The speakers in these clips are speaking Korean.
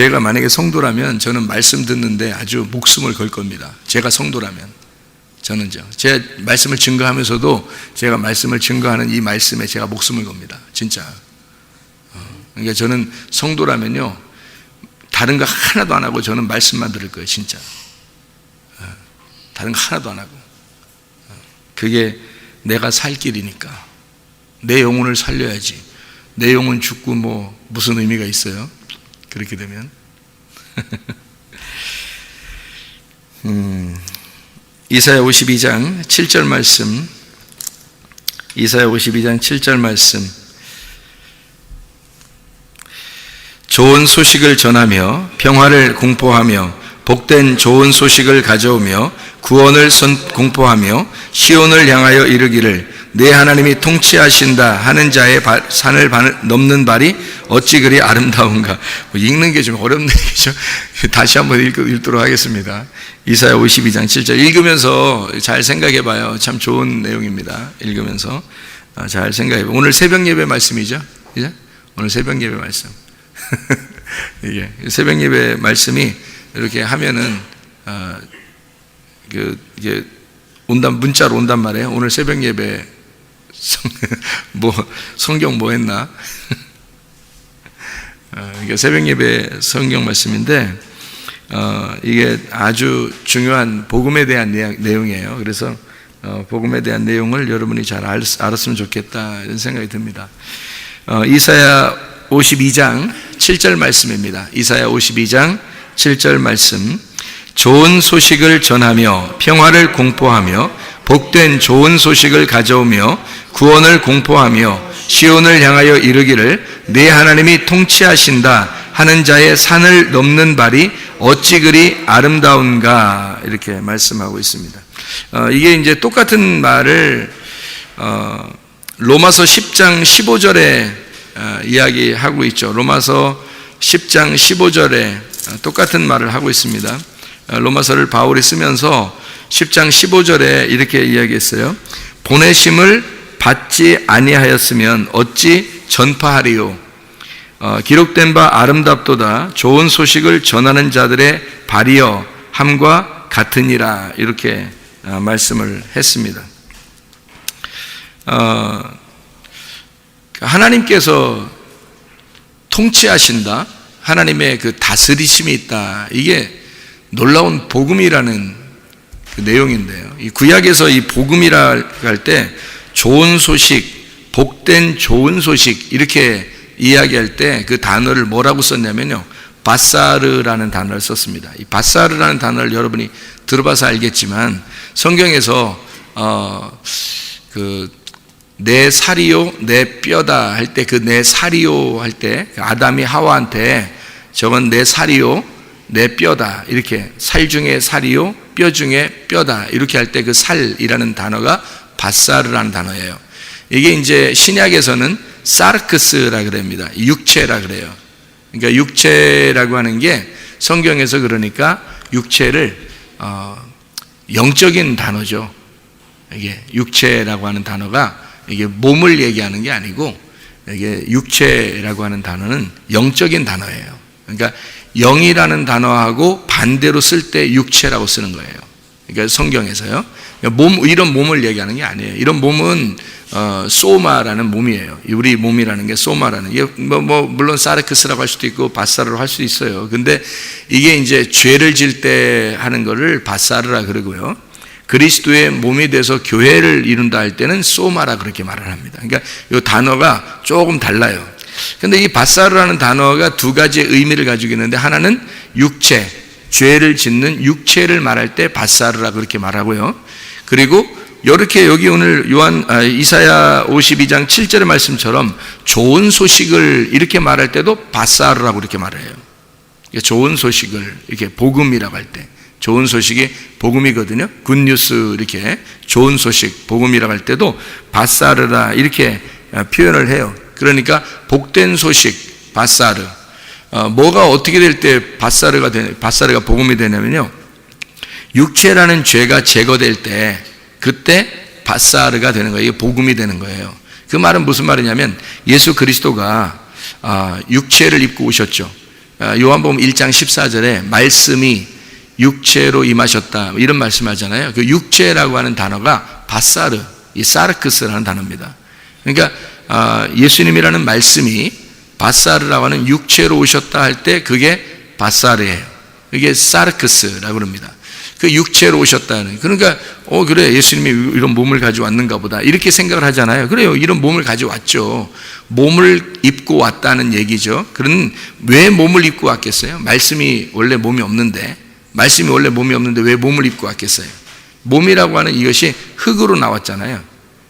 제가 만약에 성도라면 저는 말씀 듣는데 아주 목숨을 걸 겁니다. 제가 성도라면 저는요. 제 말씀을 증거하면서도 제가 말씀을 증거하는 이 말씀에 제가 목숨을 겁니다. 진짜. 그러니까 저는 성도라면요, 다른 거 하나도 안 하고 저는 말씀만 들을 거예요. 진짜. 다른 거 하나도 안 하고. 그게 내가 살 길이니까. 내 영혼을 살려야지. 내 영혼 죽고 뭐 무슨 의미가 있어요? 그렇게 되면. 이사야 52장 7절 말씀. 이사야 52장 7절 말씀. 좋은 소식을 전하며 평화를 공포하며 복된 좋은 소식을 가져오며 구원을 공포하며 시온을 향하여 이르기를 내 하나님이 통치하신다 하는 자의 산을 넘는 발이 어찌 그리 아름다운가. 읽는 게 좀 어렵네. 다시 한번 읽도록 하겠습니다. 이사야 52장 7절 읽으면서 잘 생각해 봐요. 참 좋은 내용입니다. 읽으면서 잘 생각해 봐요. 오늘 새벽 예배 말씀이죠. 오늘 새벽 예배 말씀. 이게 새벽 예배 말씀이 이렇게 하면은 이게 문자로 온단 말이에요. 오늘 새벽 예배 성경 뭐 했나? 이게 새벽 예배 성경 말씀인데 이게 아주 중요한 복음에 대한 내용이에요. 그래서 복음에 대한 내용을 여러분이 잘 알았으면 좋겠다 이런 생각이 듭니다. 이사야 52장 7절 말씀입니다. 이사야 52장 7절 말씀. 좋은 소식을 전하며 평화를 공포하며 복된 좋은 소식을 가져오며 구원을 공포하며 시온을 향하여 이르기를 내 하나님이 통치하신다 하는 자의 산을 넘는 발이 어찌 그리 아름다운가, 이렇게 말씀하고 있습니다. 이게 이제 똑같은 말을 로마서 10장 15절에 이야기하고 있죠. 로마서 10장 15절에 똑같은 말을 하고 있습니다. 로마서를 바울이 쓰면서 10장 15절에 이렇게 이야기했어요. 보내심을 받지 아니하였으면 어찌 전파하리요. 기록된 바 아름답도다. 좋은 소식을 전하는 자들의 발이여 함과 같으니라. 이렇게 말씀을 했습니다. 하나님께서 통치하신다. 하나님의 그 다스리심이 있다. 이게 놀라운 복음이라는 그 내용인데요. 이 구약에서 이 복음이라 할 때 좋은 소식, 복된 좋은 소식 이렇게 이야기할 때 그 단어를 뭐라고 썼냐면요, 바사르라는 단어를 썼습니다. 이 바사르라는 단어를 여러분이 들어봐서 알겠지만 성경에서 내 살이요 내 뼈다 할 때 그 내 살이요 할 때 아담이 하와한테 저건 내 살이요 내 뼈다, 이렇게 살 중에 살이요 뼈 중에 뼈다 이렇게 할 때 그 살이라는 단어가 바사르라는 단어예요. 이게 이제 신약에서는 사르크스라 그럽니다. 육체라 그래요. 그러니까 육체라고 하는 게 성경에서 그러니까 육체를 영적인 단어죠. 이게 육체라고 하는 단어가 이게 몸을 얘기하는 게 아니고 이게 육체라고 하는 단어는 영적인 단어예요. 그러니까 영이라는 단어하고 반대로 쓸 때 육체라고 쓰는 거예요. 그러니까 성경에서요. 이런 몸을 얘기하는 게 아니에요. 이런 몸은 소마라는 몸이에요. 우리 몸이라는 게 소마라는 게 물론 사르크스라고 할 수도 있고 바사르라고 할 수도 있어요. 근데 이게 이제 죄를 질 때 하는 거를 바사르라 그러고요. 그리스도의 몸이 돼서 교회를 이룬다 할 때는 소마라 그렇게 말을 합니다. 그러니까 이 단어가 조금 달라요. 근데 이 바사르라는 단어가 두 가지의 의미를 가지고 있는데 하나는 육체, 죄를 짓는 육체를 말할 때 바사르라 그렇게 말하고요. 그리고 이렇게 여기 오늘 이사야 52장 7절의 말씀처럼 좋은 소식을 이렇게 말할 때도 바사르라고 이렇게 말해요. 좋은 소식을 이렇게 복음이라고 할 때 좋은 소식이 복음이거든요. 굿뉴스 이렇게 좋은 소식 복음이라고 할 때도 바사르라 이렇게 표현을 해요. 그러니까 복된 소식 바사르. 뭐가 어떻게 될 때 바사르가 복음이 되냐면요, 육체라는 죄가 제거될 때 그때 바사르가 되는 거예요. 이게 복음이 되는 거예요. 그 말은 무슨 말이냐면 예수 그리스도가 육체를 입고 오셨죠. 요한복음 1장 14절에 말씀이 육체로 임하셨다 이런 말씀하잖아요. 그 육체라고 하는 단어가 바사르, 이 사르크스라는 단어입니다. 그러니까 예수님이라는 말씀이 바사르라고 하는 육체로 오셨다 할 때 그게 바사르예요. 이게 사르크스라고 합니다. 그 육체로 오셨다는. 그러니까 그래, 예수님이 이런 몸을 가지고 왔는가 보다 이렇게 생각을 하잖아요. 그래요, 이런 몸을 가지고 왔죠. 몸을 입고 왔다는 얘기죠. 그런 왜 몸을 입고 왔겠어요? 말씀이 원래 몸이 없는데 왜 몸을 입고 왔겠어요? 몸이라고 하는 이것이 흙으로 나왔잖아요.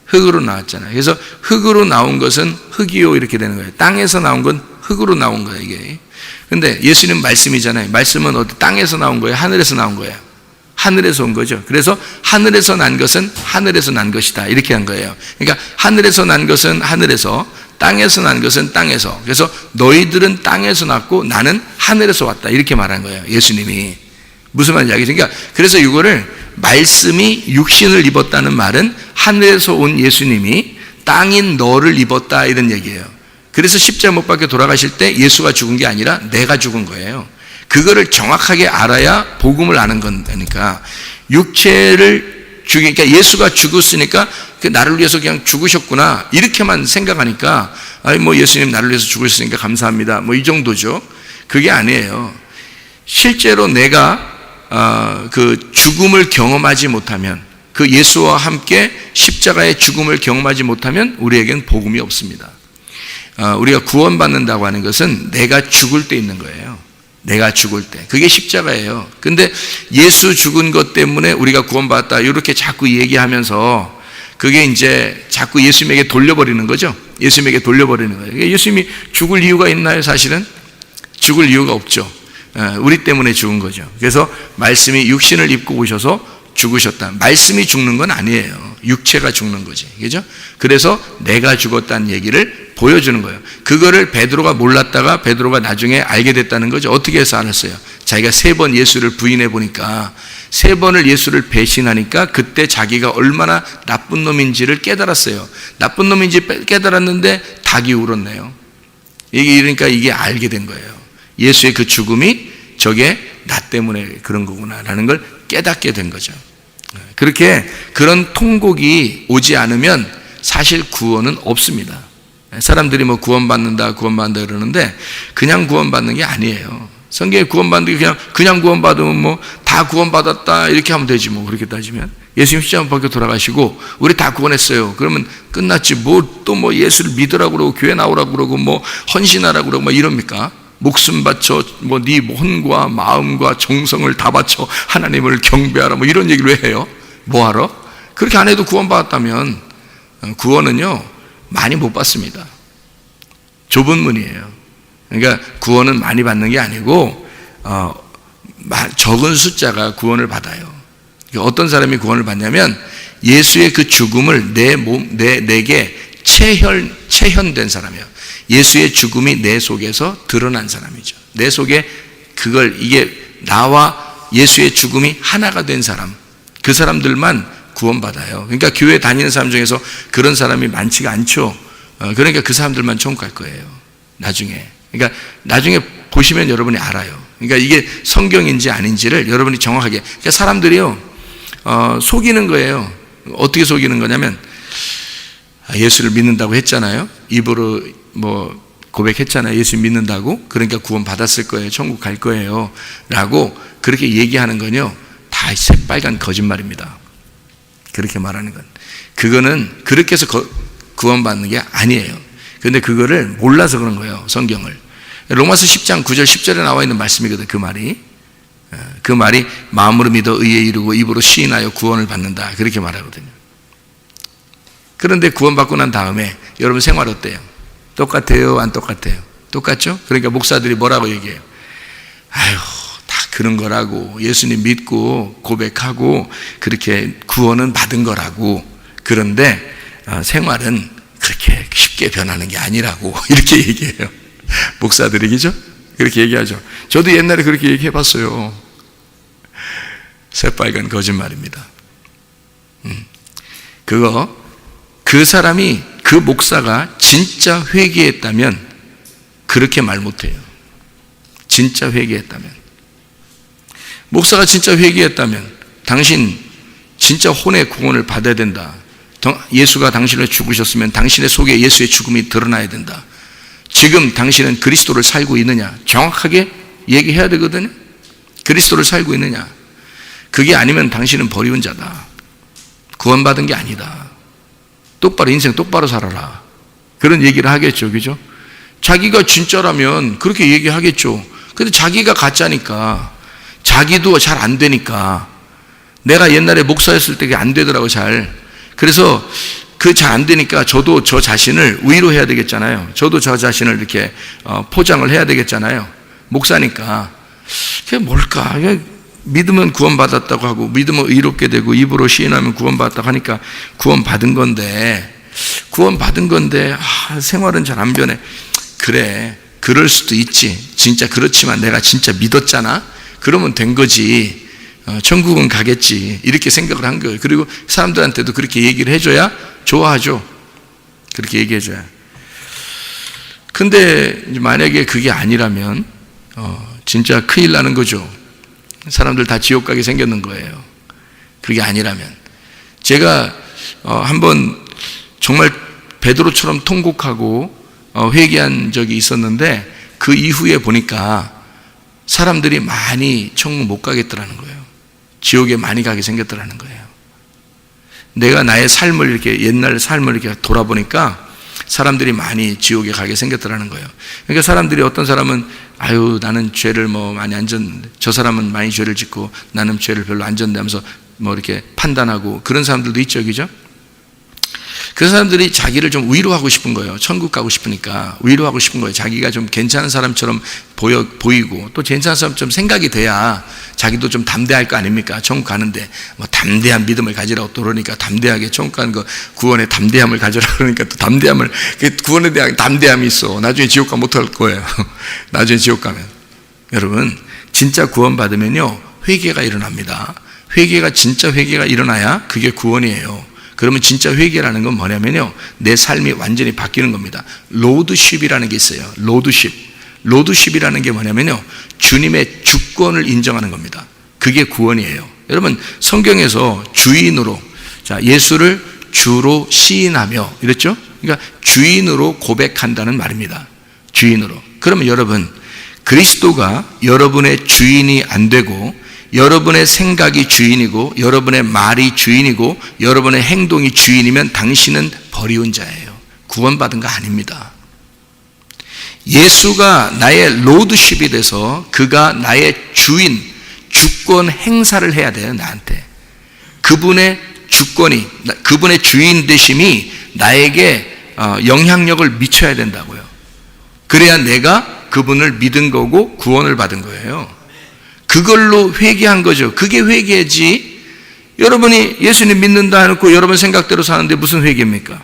그래서 흙으로 나온 것은 흙이요 이렇게 되는 거예요. 땅에서 나온 건 흙으로 나온 거예요, 이게. 근데 예수님 말씀이잖아요. 말씀은 어디 땅에서 나온 거예요? 하늘에서 나온 거예요? 하늘에서 온 거죠. 그래서 하늘에서 난 것은 하늘에서 난 것이다 이렇게 한 거예요. 그러니까 하늘에서 난 것은 하늘에서, 땅에서 난 것은 땅에서. 그래서 너희들은 땅에서 났고 나는 하늘에서 왔다 이렇게 말한 거예요, 예수님이. 무슨 말인지 알겠죠? 그러니까 그래서 이거를 말씀이 육신을 입었다는 말은 하늘에서 온 예수님이 땅인 너를 입었다 이런 얘기예요. 그래서 십자가 못 박혀 돌아가실 때 예수가 죽은 게 아니라 내가 죽은 거예요. 그거를 정확하게 알아야 복음을 아는 거니까. 육체를 그러니까 예수가 죽었으니까 나를 위해서 그냥 죽으셨구나 이렇게만 생각하니까 예수님 나를 위해서 죽으셨으니까 감사합니다 이 정도죠. 그게 아니에요. 실제로 내가 그 죽음을 경험하지 못하면, 그 예수와 함께 십자가의 죽음을 경험하지 못하면 우리에겐 복음이 없습니다. 우리가 구원받는다고 하는 것은 내가 죽을 때 있는 거예요. 내가 죽을 때. 그게 십자가예요. 근데 예수 죽은 것 때문에 우리가 구원받았다 이렇게 자꾸 얘기하면서 그게 이제 자꾸 예수님에게 돌려버리는 거죠. 예수님에게 돌려버리는 거예요. 예수님이 죽을 이유가 있나요? 사실은 죽을 이유가 없죠. 우리 때문에 죽은 거죠. 그래서 말씀이 육신을 입고 오셔서 죽으셨다. 말씀이 죽는 건 아니에요. 육체가 죽는 거지. 그죠? 그래서 내가 죽었다는 얘기를 보여주는 거예요. 그거를 베드로가 몰랐다가 베드로가 나중에 알게 됐다는 거죠. 어떻게 해서 알았어요? 자기가 3번 예수를 부인해 보니까, 3번을 예수를 배신하니까 그때 자기가 얼마나 나쁜 놈인지를 깨달았어요. 나쁜 놈인지 깨달았는데 닭이 울었네요. 그러니까 이게 알게 된 거예요. 예수의 그 죽음이 저게 나 때문에 그런 거구나라는 걸 깨닫게 된 거죠. 그렇게 그런 통곡이 오지 않으면 사실 구원은 없습니다. 사람들이 구원받는다 그러는데 그냥 구원받는 게 아니에요. 성경에 구원받는 게 그냥 구원받으면 다 구원받았다 이렇게 하면 되지 그렇게 따지면. 예수님 십자가 못 박혀 돌아가시고 우리 다 구원했어요. 그러면 끝났지. 또 예수를 믿으라고 그러고 교회 나오라고 그러고 헌신하라고 그러고 이럽니까? 목숨 바쳐 네 혼과 마음과 정성을 다 바쳐 하나님을 경배하라 이런 얘기를 왜 해요? 뭐하러? 그렇게 안 해도 구원받았다면 구원은요 많이 못 받습니다. 좁은 문이에요. 그러니까 구원은 많이 받는 게 아니고 적은 숫자가 구원을 받아요. 그러니까 어떤 사람이 구원을 받냐면 예수의 그 죽음을 내게 체현된 사람이에요. 예수의 죽음이 내 속에서 드러난 사람이죠. 내 속에 이게 나와 예수의 죽음이 하나가 된 사람, 그 사람들만 구원받아요. 그러니까 교회 다니는 사람 중에서 그런 사람이 많지가 않죠. 그러니까 그 사람들만 천국 갈 거예요. 나중에. 그러니까 나중에 보시면 여러분이 알아요. 그러니까 이게 성경인지 아닌지를 여러분이 정확하게. 그러니까 사람들이요 속이는 거예요. 어떻게 속이는 거냐면 예수를 믿는다고 했잖아요. 입으로 고백했잖아요. 예수 믿는다고. 그러니까 구원 받았을 거예요. 천국 갈 거예요. 라고 그렇게 얘기하는 건요 다 새빨간 거짓말입니다. 그렇게 말하는 건. 그거는 그렇게 해서 구원받는 게 아니에요. 그런데 그거를 몰라서 그런 거예요. 성경을. 로마서 10장 9절 10절에 나와 있는 말씀이거든요. 그 말이 마음으로 믿어 의에 이르고 입으로 시인하여 구원을 받는다. 그렇게 말하거든요. 그런데 구원받고 난 다음에 여러분 생활 어때요? 똑같아요? 안 똑같아요? 똑같죠? 그러니까 목사들이 뭐라고 얘기해요? 아유, 다 그런 거라고. 예수님 믿고 고백하고 그렇게 구원은 받은 거라고. 그런데 생활은 그렇게 쉽게 변하는 게 아니라고 이렇게 얘기해요. 목사들이. 그죠? 그렇게 얘기하죠. 저도 옛날에 그렇게 얘기해 봤어요. 새빨간 거짓말입니다. 그 사람이, 그 목사가 진짜 회개했다면 그렇게 말 못해요. 진짜 회개했다면, 목사가 진짜 회개했다면 당신 진짜 혼의 구원을 받아야 된다. 예수가 당신을 죽으셨으면 당신의 속에 예수의 죽음이 드러나야 된다. 지금 당신은 그리스도를 살고 있느냐? 정확하게 얘기해야 되거든요. 그리스도를 살고 있느냐? 그게 아니면 당신은 버리운 자다. 구원받은 게 아니다. 똑바로 인생 똑바로 살아라. 그런 얘기를 하겠죠. 그죠? 자기가 진짜라면 그렇게 얘기하겠죠. 근데 자기가 가짜니까, 자기도 잘 안 되니까, 내가 옛날에 목사였을 때 그게 안 되더라고, 잘. 그래서 그 잘 안 되니까 저도 저 자신을 위로해야 되겠잖아요. 저도 저 자신을 이렇게 포장을 해야 되겠잖아요. 목사니까. 그게 뭘까? 믿으면 구원받았다고 하고, 믿으면 의롭게 되고, 입으로 시인하면 구원받았다고 하니까 구원받은 건데, 생활은 잘 안 변해. 그래, 그럴 수도 있지. 진짜 그렇지만 내가 진짜 믿었잖아? 그러면 된 거지. 천국은 가겠지. 이렇게 생각을 한 거예요. 그리고 사람들한테도 그렇게 얘기를 해줘야 좋아하죠. 그렇게 얘기해줘야. 근데 만약에 그게 아니라면 진짜 큰일 나는 거죠. 사람들 다 지옥 가게 생겼는 거예요. 그게 아니라면. 제가 한번 정말 베드로처럼 통곡하고 회개한 적이 있었는데, 그 이후에 보니까 사람들이 많이 천국 못 가겠더라는 거예요. 지옥에 많이 가게 생겼더라는 거예요. 내가 나의 삶을 이렇게, 옛날 삶을 이렇게 돌아보니까 사람들이 많이 지옥에 가게 생겼더라는 거예요. 그러니까 사람들이, 어떤 사람은 아유 나는 죄를 많이 안 졌는데, 저 사람은 많이 죄를 짓고 나는 죄를 별로 안 졌는데 하면서 이렇게 판단하고, 그런 사람들도 있죠. 그죠? 그 사람들이 자기를 좀 위로하고 싶은 거예요. 천국 가고 싶으니까 위로하고 싶은 거예요. 자기가 좀 괜찮은 사람처럼 보이고, 또 괜찮은 사람처럼 생각이 돼야 자기도 좀 담대할 거 아닙니까? 천국 가는데 담대한 믿음을 가지라고 또 그러니까, 담대하게 천국 가는 거, 구원의 담대함을 가지라고 그러니까 또 담대함을, 구원에 대한 담대함이 있어. 나중에 지옥 가면 못할 거예요. 나중에 지옥 가면. 여러분, 진짜 구원 받으면요, 회개가 일어납니다. 진짜 회개가 일어나야 그게 구원이에요. 그러면 진짜 회개라는 건 뭐냐면요, 내 삶이 완전히 바뀌는 겁니다. 로드십이라는 게 있어요. 로드십이라는 게 뭐냐면요, 주님의 주권을 인정하는 겁니다. 그게 구원이에요. 여러분, 성경에서 주인으로, 예수를 주로 시인하며 이랬죠? 그러니까 주인으로 고백한다는 말입니다. 주인으로. 그러면 여러분, 그리스도가 여러분의 주인이 안 되고, 여러분의 생각이 주인이고, 여러분의 말이 주인이고, 여러분의 행동이 주인이면 당신은 버리운 자예요. 구원받은 거 아닙니다. 예수가 나의 로드십이 돼서 그가 나의 주인, 주권 행사를 해야 돼요. 나한테. 그분의 주권이, 그분의 주인 되심이 나에게 영향력을 미쳐야 된다고요. 그래야 내가 그분을 믿은 거고 구원을 받은 거예요. 그걸로 회개한 거죠. 그게 회개지. 여러분이 예수님 믿는다 해놓고 여러분 생각대로 사는데 무슨 회개입니까?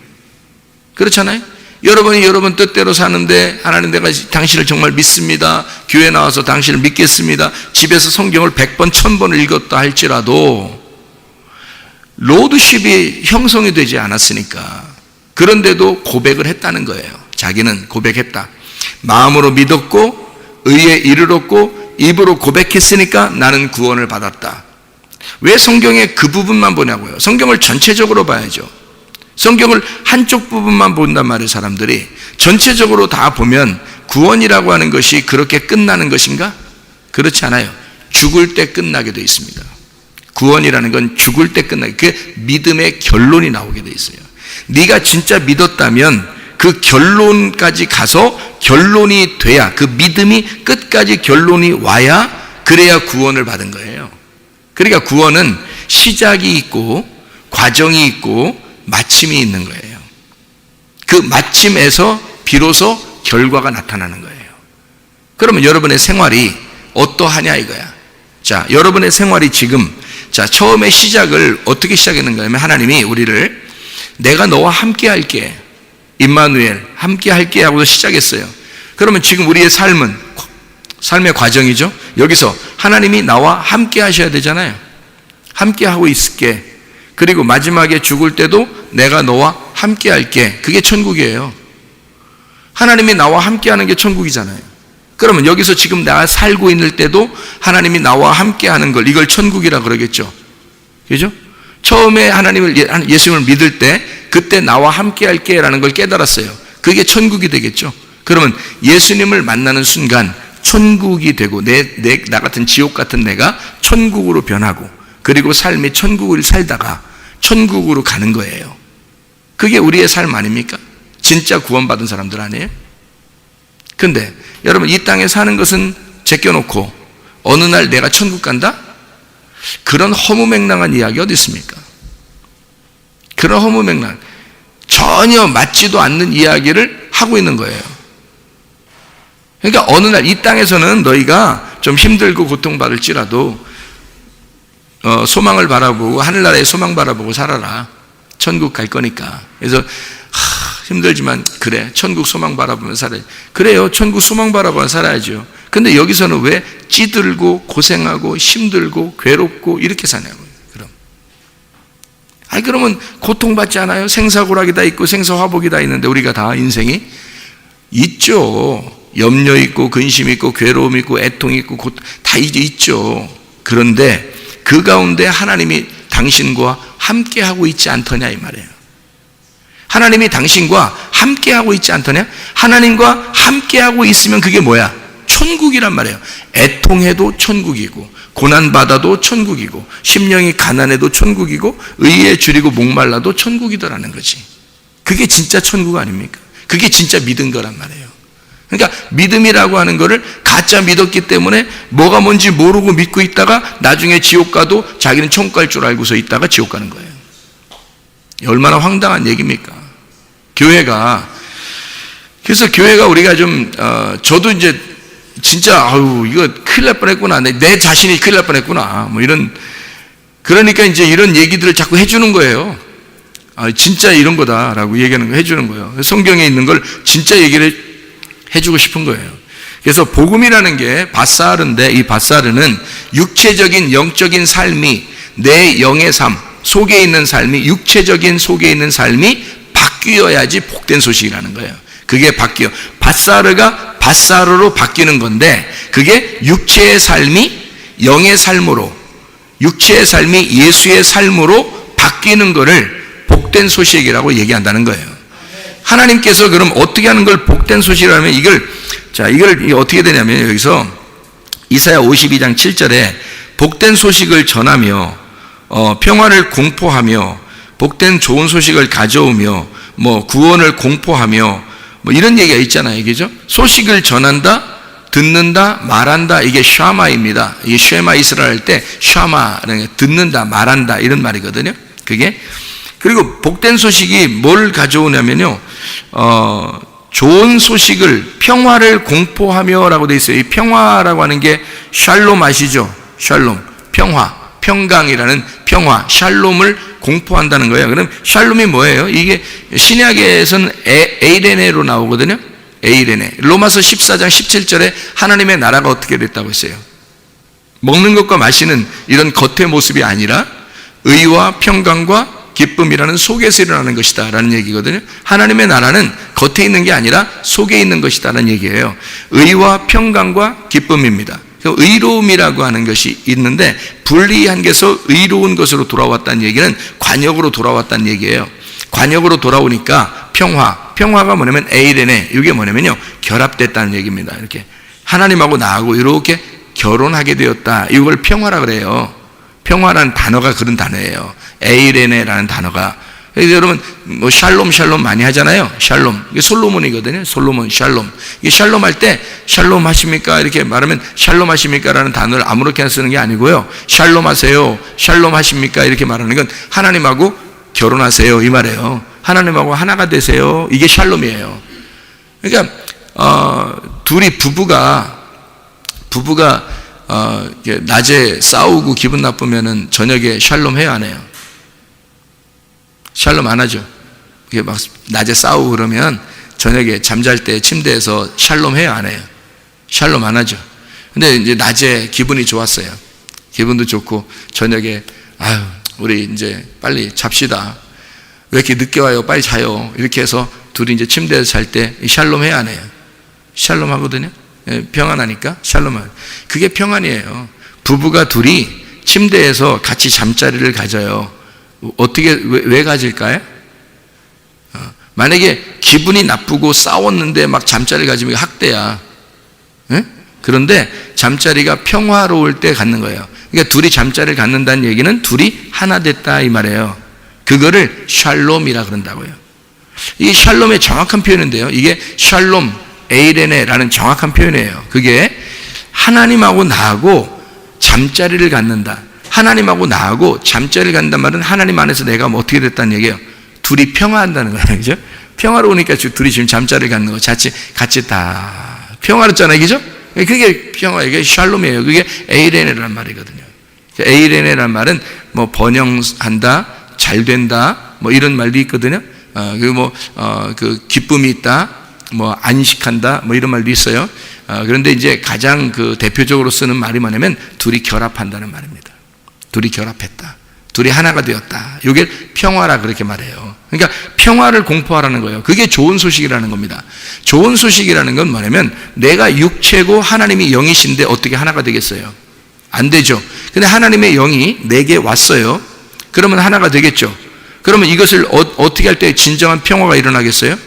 그렇잖아요. 여러분이 여러분 뜻대로 사는데, 하나님 내가 당신을 정말 믿습니다, 교회 나와서 당신을 믿겠습니다, 집에서 성경을 100번 1000번을 읽었다 할지라도 로드십이 형성이 되지 않았으니까, 그런데도 고백을 했다는 거예요. 자기는 고백했다. 마음으로 믿었고 의에 이르렀고 입으로 고백했으니까 나는 구원을 받았다. 왜 성경에 그 부분만 보냐고요? 성경을 전체적으로 봐야죠. 성경을 한쪽 부분만 본단 말이에요. 사람들이 전체적으로 다 보면 구원이라고 하는 것이 그렇게 끝나는 것인가? 그렇지 않아요. 죽을 때 끝나게 되어 있습니다. 구원이라는 건 죽을 때 끝나게, 그 믿음의 결론이 나오게 되어 있어요. 네가 진짜 믿었다면 그 결론까지 가서 결론이 돼야, 그 믿음이 끝까지 결론이 와야, 그래야 구원을 받은 거예요. 그러니까 구원은 시작이 있고 과정이 있고 마침이 있는 거예요. 그 마침에서 비로소 결과가 나타나는 거예요. 그러면 여러분의 생활이 어떠하냐 이거야. 자, 여러분의 생활이 지금, 처음에 시작을 어떻게 시작했는가 하면, 하나님이 우리를 내가 너와 함께 할게, 임마누엘 함께 할게 하고서 시작했어요. 그러면 지금 우리의 삶의 과정이죠. 여기서 하나님이 나와 함께 하셔야 되잖아요. 함께 하고 있을게. 그리고 마지막에 죽을 때도 내가 너와 함께 할게. 그게 천국이에요. 하나님이 나와 함께 하는 게 천국이잖아요. 그러면 여기서 지금 내가 살고 있을 때도 하나님이 나와 함께 하는 걸, 이걸 천국이라 그러겠죠. 그죠? 처음에 예수님을 믿을 때 그때 나와 함께 할게 라는 걸 깨달았어요. 그게 천국이 되겠죠. 그러면 예수님을 만나는 순간 천국이 되고 나 같은 지옥 같은 내가 천국으로 변하고, 그리고 삶이 천국을 살다가 천국으로 가는 거예요. 그게 우리의 삶 아닙니까? 진짜 구원받은 사람들 아니에요? 근데 여러분, 이 땅에 사는 것은 제껴놓고 어느 날 내가 천국 간다? 그런 허무맹랑한 이야기 어디 있습니까? 그런 허무맹랑, 전혀 맞지도 않는 이야기를 하고 있는 거예요. 그러니까 어느 날 이 땅에서는 너희가 좀 힘들고 고통받을지라도 소망을 바라보고, 하늘나라의 소망 바라보고 살아라. 천국 갈 거니까. 그래서 힘들지만 그래, 천국 소망 바라보면서 살아야지. 그래요, 천국 소망 바라보면서 살아야죠. 근데 여기서는 왜 찌들고 고생하고 힘들고 괴롭고 이렇게 사냐고요. 그러면 고통받지 않아요? 생사고락이 다 있고 생사화복이 다 있는데, 우리가 다 인생이 있죠. 염려 있고 근심 있고 괴로움 있고 애통 있고 다 있죠. 그런데 그 가운데 하나님이 당신과 함께하고 있지 않더냐 이 말이에요. 하나님이 당신과 함께하고 있지 않더냐? 하나님과 함께하고 있으면 그게 뭐야? 천국이란 말이에요. 애통해도 천국이고, 고난받아도 천국이고, 심령이 가난해도 천국이고, 의에 줄이고 목말라도 천국이더라는 거지. 그게 진짜 천국 아닙니까? 그게 진짜 믿은 거란 말이에요. 그러니까 믿음이라고 하는 거를 가짜 믿었기 때문에 뭐가 뭔지 모르고 믿고 있다가 나중에 지옥 가도 자기는 천국 갈 줄 알고서 있다가 지옥 가는 거예요. 얼마나 황당한 얘기입니까? 그래서 교회가 우리가 좀 저도 이제 진짜 이거 큰일 날 뻔했구나, 내 자신이 큰일 날 뻔했구나, 뭐 이런, 그러니까 이제 이런 얘기들을 자꾸 해주는 거예요. 진짜 이런 거다라고 얘기하는 거 해주는 거예요. 성경에 있는 걸 진짜 얘기를 해주고 싶은 거예요. 그래서 복음이라는 게 바사르인데, 이 바사르는 육체적인 영적인 삶이, 내 영의 삶 속에 있는 삶이, 육체적인 속에 있는 삶이 바뀌어야지 복된 소식이라는 거예요. 그게 바뀌어, 바사르가 바사르로 바뀌는 건데, 그게 육체의 삶이 영의 삶으로, 육체의 삶이 예수의 삶으로 바뀌는 거를 복된 소식이라고 얘기한다는 거예요. 하나님께서 그럼 어떻게 하는 걸 복된 소식이라면, 이걸 어떻게 되냐면, 여기서 이사야 52장 7절에 복된 소식을 전하며 평화를 공포하며 복된 좋은 소식을 가져오며 뭐 구원을 공포하며 뭐 이런 얘기가 있잖아요. 그죠? 소식을 전한다, 듣는다, 말한다. 이게 샤마입니다. 이게 쉐마 이스라엘 할 때 샤마는 듣는다, 말한다 이런 말이거든요. 그게. 그리고 복된 소식이 뭘 가져오냐면요, 좋은 소식을, 평화를 공포하며라고 되어 있어요. 이 평화라고 하는 게 샬롬 아시죠? 샬롬, 평화, 평강이라는 평화, 샬롬을 공포한다는 거예요. 그럼 샬롬이 뭐예요? 이게 신약에서는 에이레네로 나오거든요. 에이레네. 로마서 14장 17절에 하나님의 나라가 어떻게 됐다고 했어요? 먹는 것과 마시는 이런 겉의 모습이 아니라 의와 평강과 기쁨이라는 속에서 일어나는 것이다 라는 얘기거든요. 하나님의 나라는 겉에 있는 게 아니라 속에 있는 것이다 라는 얘기예요. 의와 평강과 기쁨입니다. 의로움이라고 하는 것이 있는데, 불리한 게서 의로운 것으로 돌아왔다는 얘기는 관역으로 돌아왔다는 얘기예요. 관역으로 돌아오니까 평화가 뭐냐면 에이레네, 이게 뭐냐면요, 결합됐다는 얘기입니다. 이렇게 하나님하고 나하고 이렇게 결혼하게 되었다, 이걸 평화라 그래요. 평화라는 단어가 그런 단어예요. 에이레네라는 단어가. 여러분 뭐 샬롬 많이 하잖아요. 샬롬, 이게 솔로몬이거든요. 솔로몬 샬롬. 이게 샬롬 할 때 샬롬 하십니까 이렇게 말하면 샬롬 하십니까라는 단어를 아무렇게나 쓰는 게 아니고요. 샬롬 하세요, 샬롬 하십니까 이렇게 말하는 건 하나님하고 결혼하세요 이 말이에요. 하나님하고 하나가 되세요, 이게 샬롬이에요. 그러니까 둘이 부부가 낮에 싸우고 기분 나쁘면은 저녁에 샬롬 해요, 안 해요? 샬롬 안 하죠. 이게 막 낮에 싸우고 그러면 저녁에 잠잘 때 침대에서 샬롬 해요, 안 해요? 샬롬 안 하죠. 근데 이제 낮에 기분이 좋았어요. 기분도 좋고 저녁에 우리 이제 빨리 잡시다. 왜 이렇게 늦게 와요? 빨리 자요. 이렇게 해서 둘이 이제 침대에서 잘 때 샬롬 해요, 안 해요? 샬롬 하거든요. 평안하니까 샬롬. 그게 평안이에요. 부부가 둘이 침대에서 같이 잠자리를 가져요. 어떻게 왜 가질까요? 만약에 기분이 나쁘고 싸웠는데 막 잠자리를 가지면 학대야. 그런데 잠자리가 평화로울 때 갖는 거예요. 그러니까 둘이 잠자리를 갖는다는 얘기는 둘이 하나 됐다 이 말이에요. 그거를 샬롬이라 그런다고요. 이게 샬롬의 정확한 표현인데요. 이게 샬롬 에이레네라는 정확한 표현이에요. 그게 하나님하고 나하고 잠자리를 갖는다. 하나님하고 나하고 잠자리를 갖는단 말은 하나님 안에서 내가 뭐 어떻게 됐다는 얘기예요. 둘이 평화한다는 거예요. 그죠? 평화로우니까 둘이 지금 잠자리를 갖는 거 같이 다 평화롭잖아요. 그죠? 그게 평화, 이게 샬롬이에요. 그게 에이레네라는 말이거든요. 에이레네라는 말은 뭐 번영한다, 잘 된다, 뭐 이런 말도 있거든요. 그리고 그 기쁨이 있다, 뭐 안식한다, 뭐 이런 말도 있어요. 그런데 이제 가장 그 대표적으로 쓰는 말이 뭐냐면 둘이 결합한다는 말입니다. 둘이 결합했다. 둘이 하나가 되었다. 이게 평화라 그렇게 말해요. 그러니까 평화를 공포하라는 거예요. 그게 좋은 소식이라는 겁니다. 좋은 소식이라는 건 뭐냐면 내가 육체고 하나님이 영이신데 어떻게 하나가 되겠어요? 안 되죠. 근데 하나님의 영이 내게 왔어요. 그러면 하나가 되겠죠. 그러면 이것을 어떻게 할 때 진정한 평화가 일어나겠어요?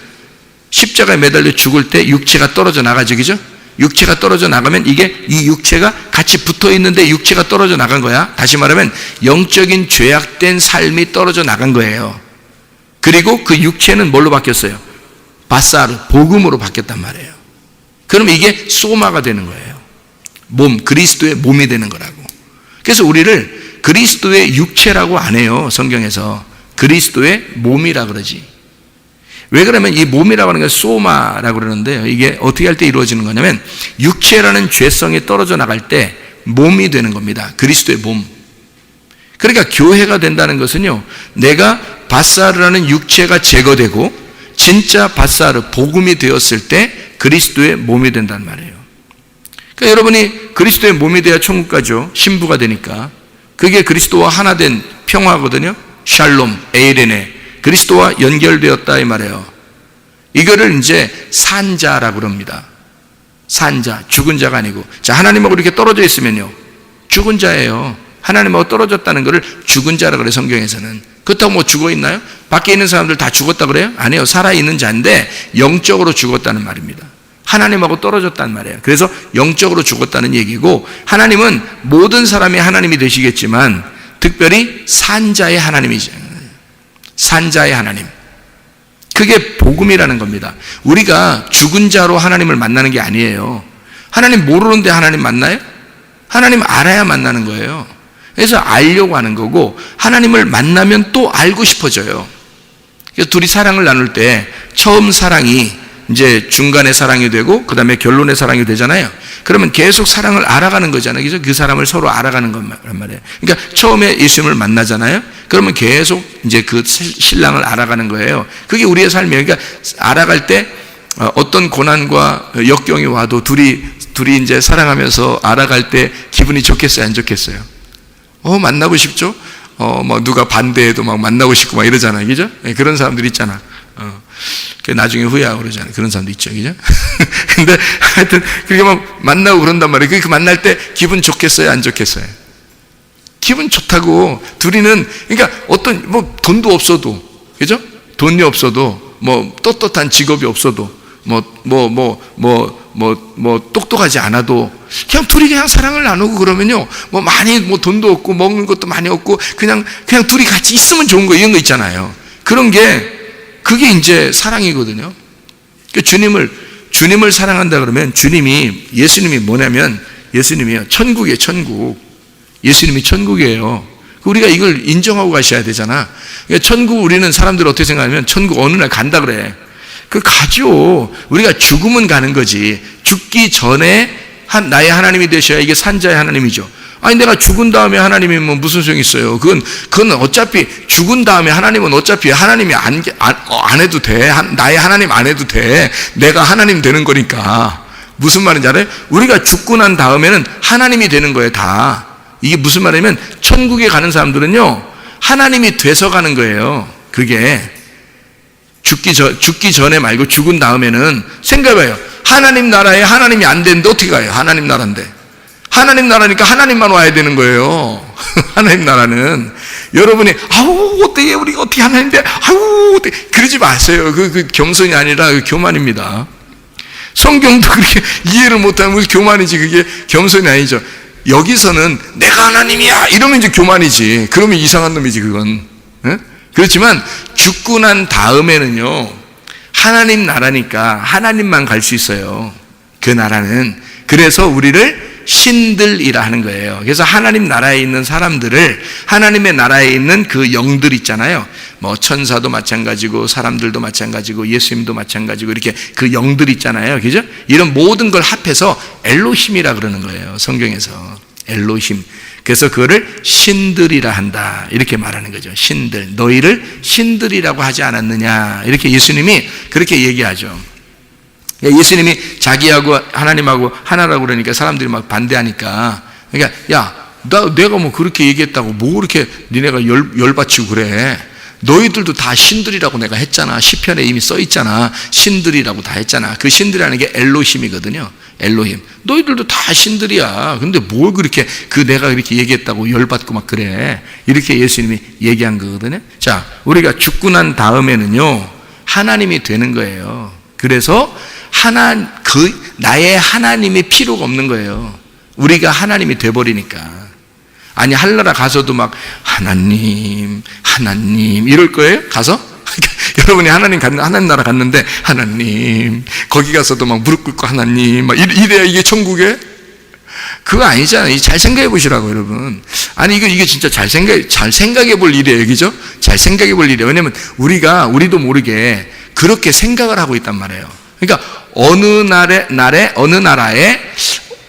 십자가에 매달려 죽을 때 육체가 떨어져 나가죠. 그죠? 육체가 떨어져 나가면 이게 이 육체가 같이 붙어 있는데 육체가 떨어져 나간 거야. 다시 말하면 영적인 죄악된 삶이 떨어져 나간 거예요. 그리고 그 육체는 뭘로 바뀌었어요? 바사르, 복음으로 바뀌었단 말이에요. 그러면 이게 소마가 되는 거예요. 몸, 그리스도의 몸이 되는 거라고. 그래서 우리를 그리스도의 육체라고 안 해요. 성경에서. 그리스도의 몸이라 그러지. 왜 그러면 이 몸이라고 하는 건 소마라고 그러는데요. 이게 어떻게 할 때 이루어지는 거냐면 육체라는 죄성이 떨어져 나갈 때 몸이 되는 겁니다. 그리스도의 몸. 그러니까 교회가 된다는 것은요, 내가 바사르라는 육체가 제거되고 진짜 바사르, 복음이 되었을 때 그리스도의 몸이 된다는 말이에요. 그러니까 여러분이 그리스도의 몸이 돼야 천국 가죠. 신부가 되니까. 그게 그리스도와 하나 된 평화거든요. 샬롬, 에이레네. 그리스도와 연결되었다 이 말이에요. 이거를 이제 산자라고 그럽니다. 산자, 죽은 자가 아니고. 자, 하나님하고 이렇게 떨어져 있으면요, 죽은 자예요. 하나님하고 떨어졌다는 것을 죽은 자라 그래요. 성경에서는. 그렇다고 뭐 죽어 있나요? 밖에 있는 사람들 다 죽었다 그래요? 아니에요. 살아있는 자인데 영적으로 죽었다는 말입니다. 하나님하고 떨어졌다는 말이에요. 그래서 영적으로 죽었다는 얘기고, 하나님은 모든 사람이 하나님이 되시겠지만 특별히 산자의 하나님이죠. 산자의 하나님. 그게 복음이라는 겁니다. 우리가 죽은 자로 하나님을 만나는 게 아니에요. 하나님 모르는데 하나님 만나요? 하나님 알아야 만나는 거예요. 그래서 알려고 하는 거고, 하나님을 만나면 또 알고 싶어져요. 그래서 둘이 사랑을 나눌 때 처음 사랑이 이제 중간의 사랑이 되고 그 다음에 결론의 사랑이 되잖아요. 그러면 계속 사랑을 알아가는 거잖아요. 그죠? 그 사람을 서로 알아가는 건 말이에요. 그러니까 처음에 예수님을 만나잖아요. 그러면 계속 이제 그 신랑을 알아가는 거예요. 그게 우리의 삶이에요. 그러니까 알아갈 때 어떤 고난과 역경이 와도 둘이 이제 사랑하면서 알아갈 때 기분이 좋겠어요? 안 좋겠어요? 만나고 싶죠? 뭐 누가 반대해도 막 만나고 싶고 막 이러잖아요. 그죠? 그런 사람들 있잖아. 나중에 후회하고 그러잖아요. 그런 사람도 있죠. 그죠? 근데 하여튼 그렇게 막 만나고 그런단 말이에요. 그 만날 때 기분 좋겠어요? 안 좋겠어요? 기분 좋다고. 둘이는, 그러니까 어떤, 뭐 돈도 없어도, 그죠? 돈이 없어도, 뭐 떳떳한 직업이 없어도, 똑똑하지 않아도 그냥 둘이 그냥 사랑을 나누고 그러면요, 뭐 많이 뭐 돈도 없고 먹는 것도 많이 없고 그냥 둘이 같이 있으면 좋은 거, 이런 거 있잖아요. 그런 게, 그게 이제 사랑이거든요. 그러니까 주님을 사랑한다 그러면 예수님이 뭐냐면, 예수님이요, 천국이에요. 천국. 예수님이 천국이에요. 우리가 이걸 인정하고 가셔야 되잖아. 그러니까 천국, 우리는 사람들 어떻게 생각하면 천국 어느 날 간다 그래. 가죠. 우리가 죽으면 가는 거지. 죽기 전에 나의 하나님이 되셔야 이게 산자의 하나님이죠. 아니, 내가 죽은 다음에 하나님이 뭐 무슨 소용이 있어요? 그건 어차피 죽은 다음에 하나님은 어차피 하나님이 안 해도 돼. 나의 하나님 안 해도 돼. 내가 하나님 되는 거니까. 무슨 말인지 알아요? 우리가 죽고 난 다음에는 하나님이 되는 거예요, 다. 이게 무슨 말이냐면, 천국에 가는 사람들은요, 하나님이 돼서 가는 거예요. 그게. 죽기 전에 말고 죽은 다음에는 생각해봐요. 하나님 나라에 하나님이 안 되는데 어떻게 가요? 하나님 나라인데. 하나님 나라니까 하나님만 와야 되는 거예요. 하나님 나라는. 여러분이 아우 어떻게 우리가 어떻게 하나님인데 아우 어떻게 그러지 마세요. 그 겸손이 아니라 교만입니다. 성경도 그렇게 이해를 못하면 우리 교만이지, 그게 겸손이 아니죠. 여기서는 내가 하나님이야 이러면 이제 교만이지. 그러면 이상한 놈이지 그건. 네? 그렇지만 죽고 난 다음에는요, 하나님 나라니까 하나님만 갈 수 있어요. 그 나라는. 그래서 우리를 신들이라 하는 거예요. 그래서 하나님 나라에 있는 사람들을, 하나님의 나라에 있는 그 영들 있잖아요. 뭐 천사도 마찬가지고 사람들도 마찬가지고 예수님도 마찬가지고 이렇게 그 영들 있잖아요. 그죠? 이런 모든 걸 합해서 엘로힘이라 그러는 거예요. 성경에서. 엘로힘. 그래서 그거를 신들이라 한다. 이렇게 말하는 거죠. 신들. 너희를 신들이라고 하지 않았느냐. 이렇게 예수님이 그렇게 얘기하죠. 예수님이 자기하고 하나님하고 하나라고 그러니까 사람들이 막 반대하니까, 그러니까 야, 내가 뭐 그렇게 얘기했다고 뭐 그렇게 니네가 열받치고 그래. 너희들도 다 신들이라고 내가 했잖아. 시편에 이미 써 있잖아. 신들이라고 다 했잖아. 그 신들이라는 게 엘로힘이거든요. 엘로힘. 너희들도 다 신들이야. 근데 뭘 그렇게 내가 그렇게 얘기했다고 열받고 막 그래. 이렇게 예수님이 얘기한 거거든요. 자, 우리가 죽고 난 다음에는요, 하나님이 되는 거예요. 그래서 나의 하나님이 필요가 없는 거예요. 우리가 하나님이 돼버리니까. 아니, 하늘나라 가서도 막 하나님 이럴 거예요? 가서? 여러분이 하나님 나라 갔는데 하나님, 거기 가서도 막 무릎 꿇고 하나님 막 이래야 이게 천국에? 그거 아니잖아요. 잘 생각해 보시라고, 여러분. 아니, 이게 진짜 잘 생각해 볼 일이에요. 그죠? 잘 생각해 볼 일이에요. 왜냐면 우리도 모르게 그렇게 생각을 하고 있단 말이에요. 그러니까 어느 나라에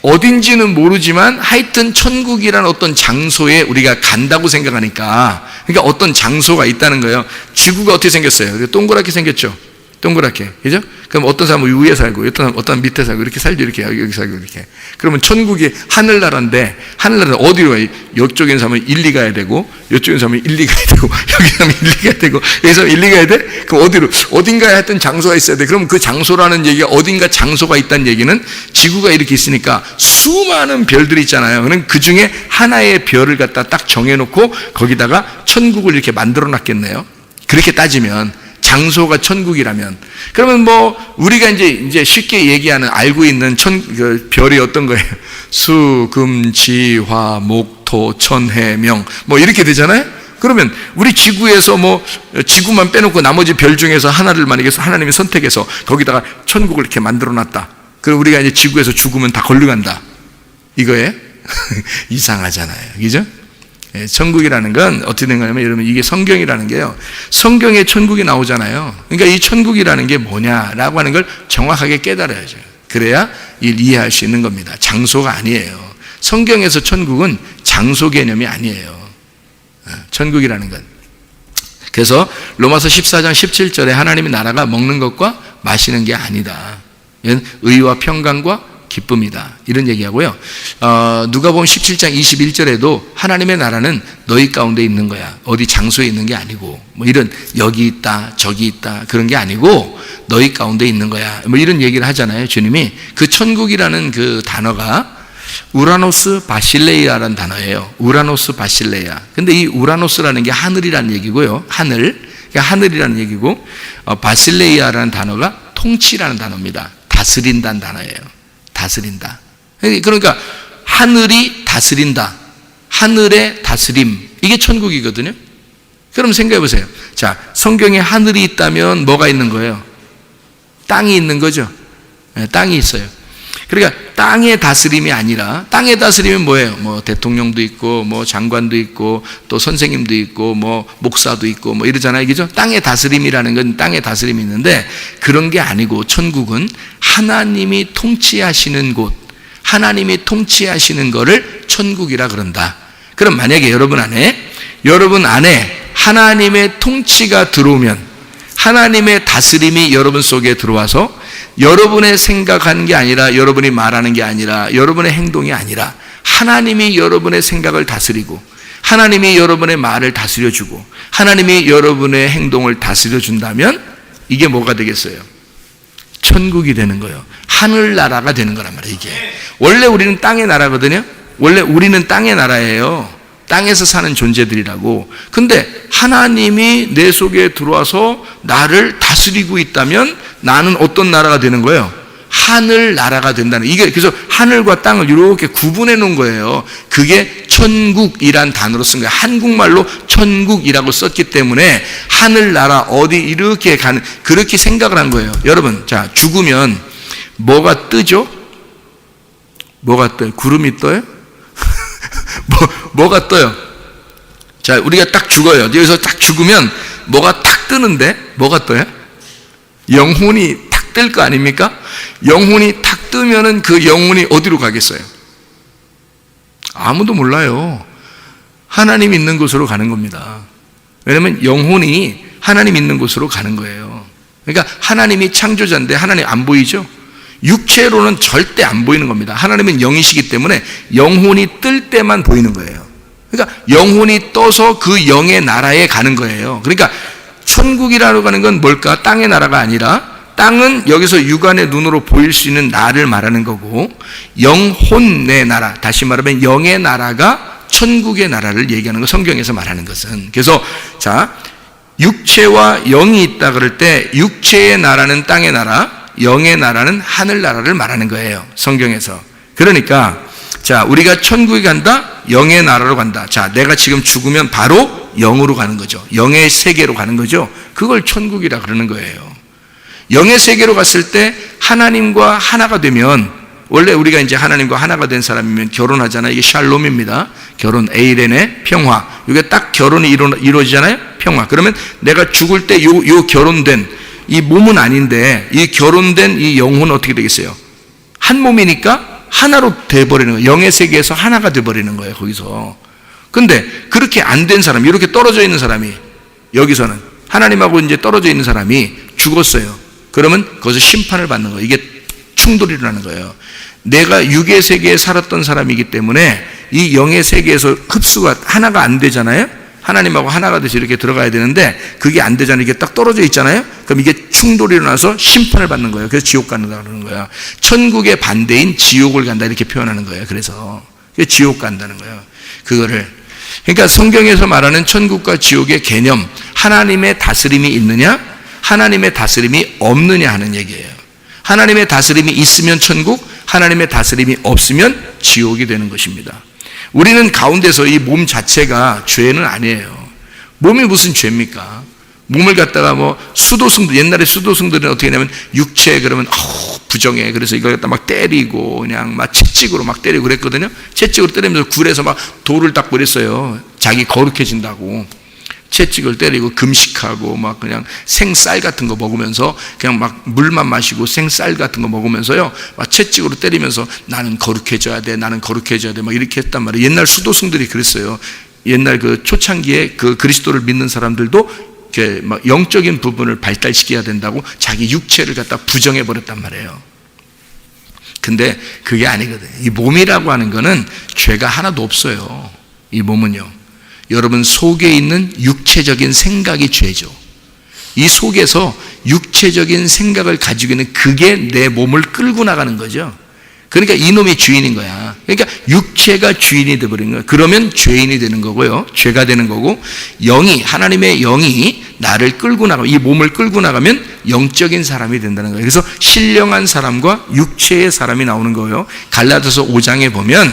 어딘지는 모르지만 하여튼 천국이라는 어떤 장소에 우리가 간다고 생각하니까, 그러니까 어떤 장소가 있다는 거예요. 지구가 어떻게 생겼어요? 동그랗게 생겼죠? 동그랗게. 그죠? 그럼 어떤 사람은 위에 살고, 어떤 사람은 밑에 살고, 이렇게 살죠. 이렇게, 여기 살고, 이렇게. 그러면 천국이 하늘나라인데, 하늘나라 어디로 가요? 이쪽에 있는 사람은 1, 2 가야 되고, 이쪽에 있는 사람은 1, 2 가야 되고, 여기 사람은 1, 2 가야 되고, 여기서 1, 2 가야 돼? 그럼 어딘가에 하여튼 장소가 있어야 돼. 그럼 그 장소라는 얘기가 어딘가 장소가 있다는 얘기는 지구가 이렇게 있으니까 수많은 별들이 있잖아요. 그럼 그 중에 하나의 별을 갖다 딱 정해놓고 거기다가 천국을 이렇게 만들어 놨겠네요. 그렇게 따지면. 장소가 천국이라면. 그러면 뭐 우리가 이제 쉽게 얘기하는, 알고 있는 별이 어떤 거예요? 수, 금, 지, 화, 목, 토, 천, 해, 명, 뭐 이렇게 되잖아요. 그러면 우리 지구에서 뭐 지구만 빼놓고 나머지 별 중에서 하나를 만약에 하나님이 선택해서 거기다가 천국을 이렇게 만들어 놨다. 그럼 우리가 이제 지구에서 죽으면 다 걸로 간다. 이거예요? 이상하잖아요. 그죠? 천국이라는 건 어떻게 된 거냐면, 여러분, 이게 성경이라는 게요, 성경에 천국이 나오잖아요. 그러니까 이 천국이라는 게 뭐냐라고 하는 걸 정확하게 깨달아야죠. 그래야 이해할 수 있는 겁니다. 장소가 아니에요. 성경에서 천국은 장소 개념이 아니에요. 천국이라는 건. 그래서 로마서 14장 17절에 하나님의 나라가 먹는 것과 마시는 게 아니다. 이건 의와 평강과 기쁨이다. 이런 얘기하고요. 누가복음 17장 21절에도 하나님의 나라는 너희 가운데 있는 거야. 어디 장소에 있는 게 아니고, 뭐 이런 여기 있다, 저기 있다, 그런 게 아니고 너희 가운데 있는 거야. 뭐 이런 얘기를 하잖아요. 주님이. 그 천국이라는 그 단어가 우라노스 바실레이아라는 단어예요. 우라노스 바실레이아. 근데 이 우라노스라는 게 하늘이라는 얘기고요. 하늘이라는 얘기고, 바실레이아라는 단어가 통치라는 단어입니다. 다스린다는 단어예요. 다스린다. 그러니까 하늘이 다스린다. 하늘의 다스림. 이게 천국이거든요. 그럼 생각해 보세요. 자, 성경에 하늘이 있다면 뭐가 있는 거예요? 땅이 있는 거죠. 네, 땅이 있어요. 그러니까 땅의 다스림이 아니라, 땅의 다스림은 뭐예요? 뭐 대통령도 있고, 뭐 장관도 있고, 또 선생님도 있고, 뭐 목사도 있고, 뭐 이러잖아요. 그죠? 땅의 다스림이라는 건 땅의 다스림이 있는데, 그런 게 아니고 천국은 하나님이 통치하시는 곳, 하나님이 통치하시는 거를 천국이라 그런다. 그럼 만약에 여러분 안에 하나님의 통치가 들어오면, 하나님의 다스림이 여러분 속에 들어와서 여러분의 생각하는 게 아니라, 여러분이 말하는 게 아니라, 여러분의 행동이 아니라 하나님이 여러분의 생각을 다스리고, 하나님이 여러분의 말을 다스려주고, 하나님이 여러분의 행동을 다스려준다면 이게 뭐가 되겠어요? 천국이 되는 거예요. 하늘나라가 되는 거란 말이에요. 이게 원래 우리는 땅의 나라거든요. 원래 우리는 땅의 나라예요. 땅에서 사는 존재들이라고. 근데 하나님이 내 속에 들어와서 나를 다스리고 있다면 나는 어떤 나라가 되는 거예요? 하늘 나라가 된다는. 이게 그래서 하늘과 땅을 이렇게 구분해 놓은 거예요. 그게 천국이란 단어로 쓴 거예요. 한국말로 천국이라고 썼기 때문에 하늘 나라 어디 이렇게 가는, 그렇게 생각을 한 거예요. 여러분, 자, 죽으면 뭐가 뜨죠? 뭐가 떠요? 구름이 떠요? 뭐가 떠요? 자, 우리가 딱 죽어요. 여기서 딱 죽으면 뭐가 탁 뜨는데 뭐가 떠요? 영혼이 탁 뜰 거 아닙니까? 영혼이 탁 뜨면은 그 영혼이 어디로 가겠어요? 아무도 몰라요. 하나님 있는 곳으로 가는 겁니다. 왜냐하면 영혼이 하나님 있는 곳으로 가는 거예요. 그러니까 하나님이 창조자인데 하나님 안 보이죠? 육체로는 절대 안 보이는 겁니다. 하나님은 영이시기 때문에 영혼이 뜰 때만 보이는 거예요. 그러니까 영혼이 떠서 그 영의 나라에 가는 거예요. 그러니까 천국이라고 하는 건 뭘까? 땅의 나라가 아니라, 땅은 여기서 육안의 눈으로 보일 수 있는 나를 말하는 거고, 영혼의 나라, 다시 말하면 영의 나라가 천국의 나라를 얘기하는 거, 성경에서 말하는 것은. 그래서 자, 육체와 영이 있다 그럴 때 육체의 나라는 땅의 나라, 영의 나라는 하늘 나라를 말하는 거예요, 성경에서. 그러니까 자, 우리가 천국에 간다, 영의 나라로 간다. 자, 내가 지금 죽으면 바로 영으로 가는 거죠. 영의 세계로 가는 거죠. 그걸 천국이라 그러는 거예요. 영의 세계로 갔을 때 하나님과 하나가 되면, 원래 우리가 이제 하나님과 하나가 된 사람이면 결혼하잖아요. 이게 샬롬입니다. 결혼, 에이렌의 평화. 이게 딱 결혼이 이루어지잖아요. 평화. 그러면 내가 죽을 때 요 결혼된 이 몸은 아닌데, 이 결혼된 이 영혼은 어떻게 되겠어요? 한 몸이니까 하나로 돼버리는 거예요. 영의 세계에서 하나가 돼버리는 거예요, 거기서. 근데 그렇게 안 된 사람, 이렇게 떨어져 있는 사람이, 여기서는 하나님하고 이제 떨어져 있는 사람이 죽었어요. 그러면 거기서 심판을 받는 거예요. 이게 충돌이 일어나는 거예요. 내가 육의 세계에 살았던 사람이기 때문에 이 영의 세계에서 흡수가 하나가 안 되잖아요. 하나님하고 하나가 돼서 이렇게 들어가야 되는데 그게 안 되잖아요. 이게 딱 떨어져 있잖아요. 그럼 이게 충돌이 일어나서 심판을 받는 거예요. 그래서 지옥 간다 그러는 거야. 천국의 반대인 지옥을 간다 이렇게 표현하는 거예요. 그래서 지옥 간다는 거예요. 그거를. 그러니까 성경에서 말하는 천국과 지옥의 개념, 하나님의 다스림이 있느냐, 하나님의 다스림이 없느냐 하는 얘기예요. 하나님의 다스림이 있으면 천국, 하나님의 다스림이 없으면 지옥이 되는 것입니다. 우리는 가운데서 이 몸 자체가 죄는 아니에요. 몸이 무슨 죄입니까? 몸을 갖다가 뭐 수도승들, 옛날에 수도승들은 어떻게 하냐면 육체 그러면 부정해. 그래서 이걸 갖다 막 때리고 그냥 막 채찍으로 막 때리고 그랬거든요. 채찍으로 때리면서 굴에서 막 돌을 닦고 그랬어요. 자기 거룩해진다고. 채찍을 때리고 금식하고 막 그냥 생쌀 같은 거 먹으면서 그냥 막 물만 마시고 생쌀 같은 거 먹으면서요, 막 채찍으로 때리면서 나는 거룩해져야 돼, 나는 거룩해져야 돼, 막 이렇게 했단 말이에요. 옛날 수도승들이 그랬어요. 옛날 그 초창기에 그 그리스도를 믿는 사람들도 이렇게 막 영적인 부분을 발달시켜야 된다고 자기 육체를 갖다 부정해 버렸단 말이에요. 근데 그게 아니거든요. 이 몸이라고 하는 거는 죄가 하나도 없어요. 이 몸은요, 여러분 속에 있는 육체적인 생각이 죄죠. 이 속에서 육체적인 생각을 가지고 있는 그게 내 몸을 끌고 나가는 거죠. 그러니까 이놈이 주인인 거야. 그러니까 육체가 주인이 되어버린 거야. 그러면 죄인이 되는 거고요. 죄가 되는 거고, 영이, 하나님의 영이 나를 끌고 나가면, 이 몸을 끌고 나가면 영적인 사람이 된다는 거예요. 그래서 신령한 사람과 육체의 사람이 나오는 거예요. 갈라디아서 5장에 보면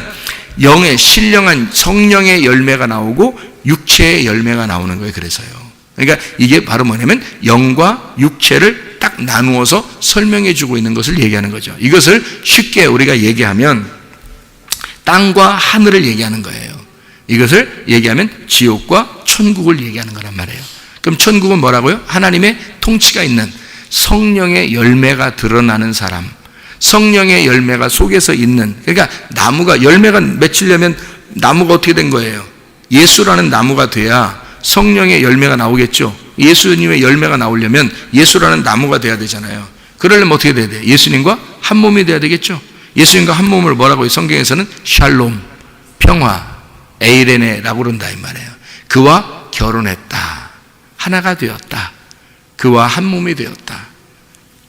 영의 신령한 성령의 열매가 나오고 육체의 열매가 나오는 거예요. 그래서요. 그러니까 이게 바로 뭐냐면 영과 육체를 딱 나누어서 설명해 주고 있는 것을 얘기하는 거죠. 이것을 쉽게 우리가 얘기하면 땅과 하늘을 얘기하는 거예요. 이것을 얘기하면 지옥과 천국을 얘기하는 거란 말이에요. 그럼 천국은 뭐라고요? 하나님의 통치가 있는 성령의 열매가 드러나는 사람, 성령의 열매가 속에서 있는, 그러니까 나무가 열매가 맺히려면 나무가 어떻게 된 거예요? 예수라는 나무가 돼야 성령의 열매가 나오겠죠. 예수님의 열매가 나오려면 예수라는 나무가 돼야 되잖아요. 그러려면 어떻게 돼야 돼요? 예수님과 한 몸이 돼야 되겠죠. 예수님과 한 몸을 뭐라고 해요? 성경에서는 샬롬, 평화, 에이레네라고 그런다 이 말이에요. 그와 결혼했다, 하나가 되었다, 그와 한 몸이 되었다.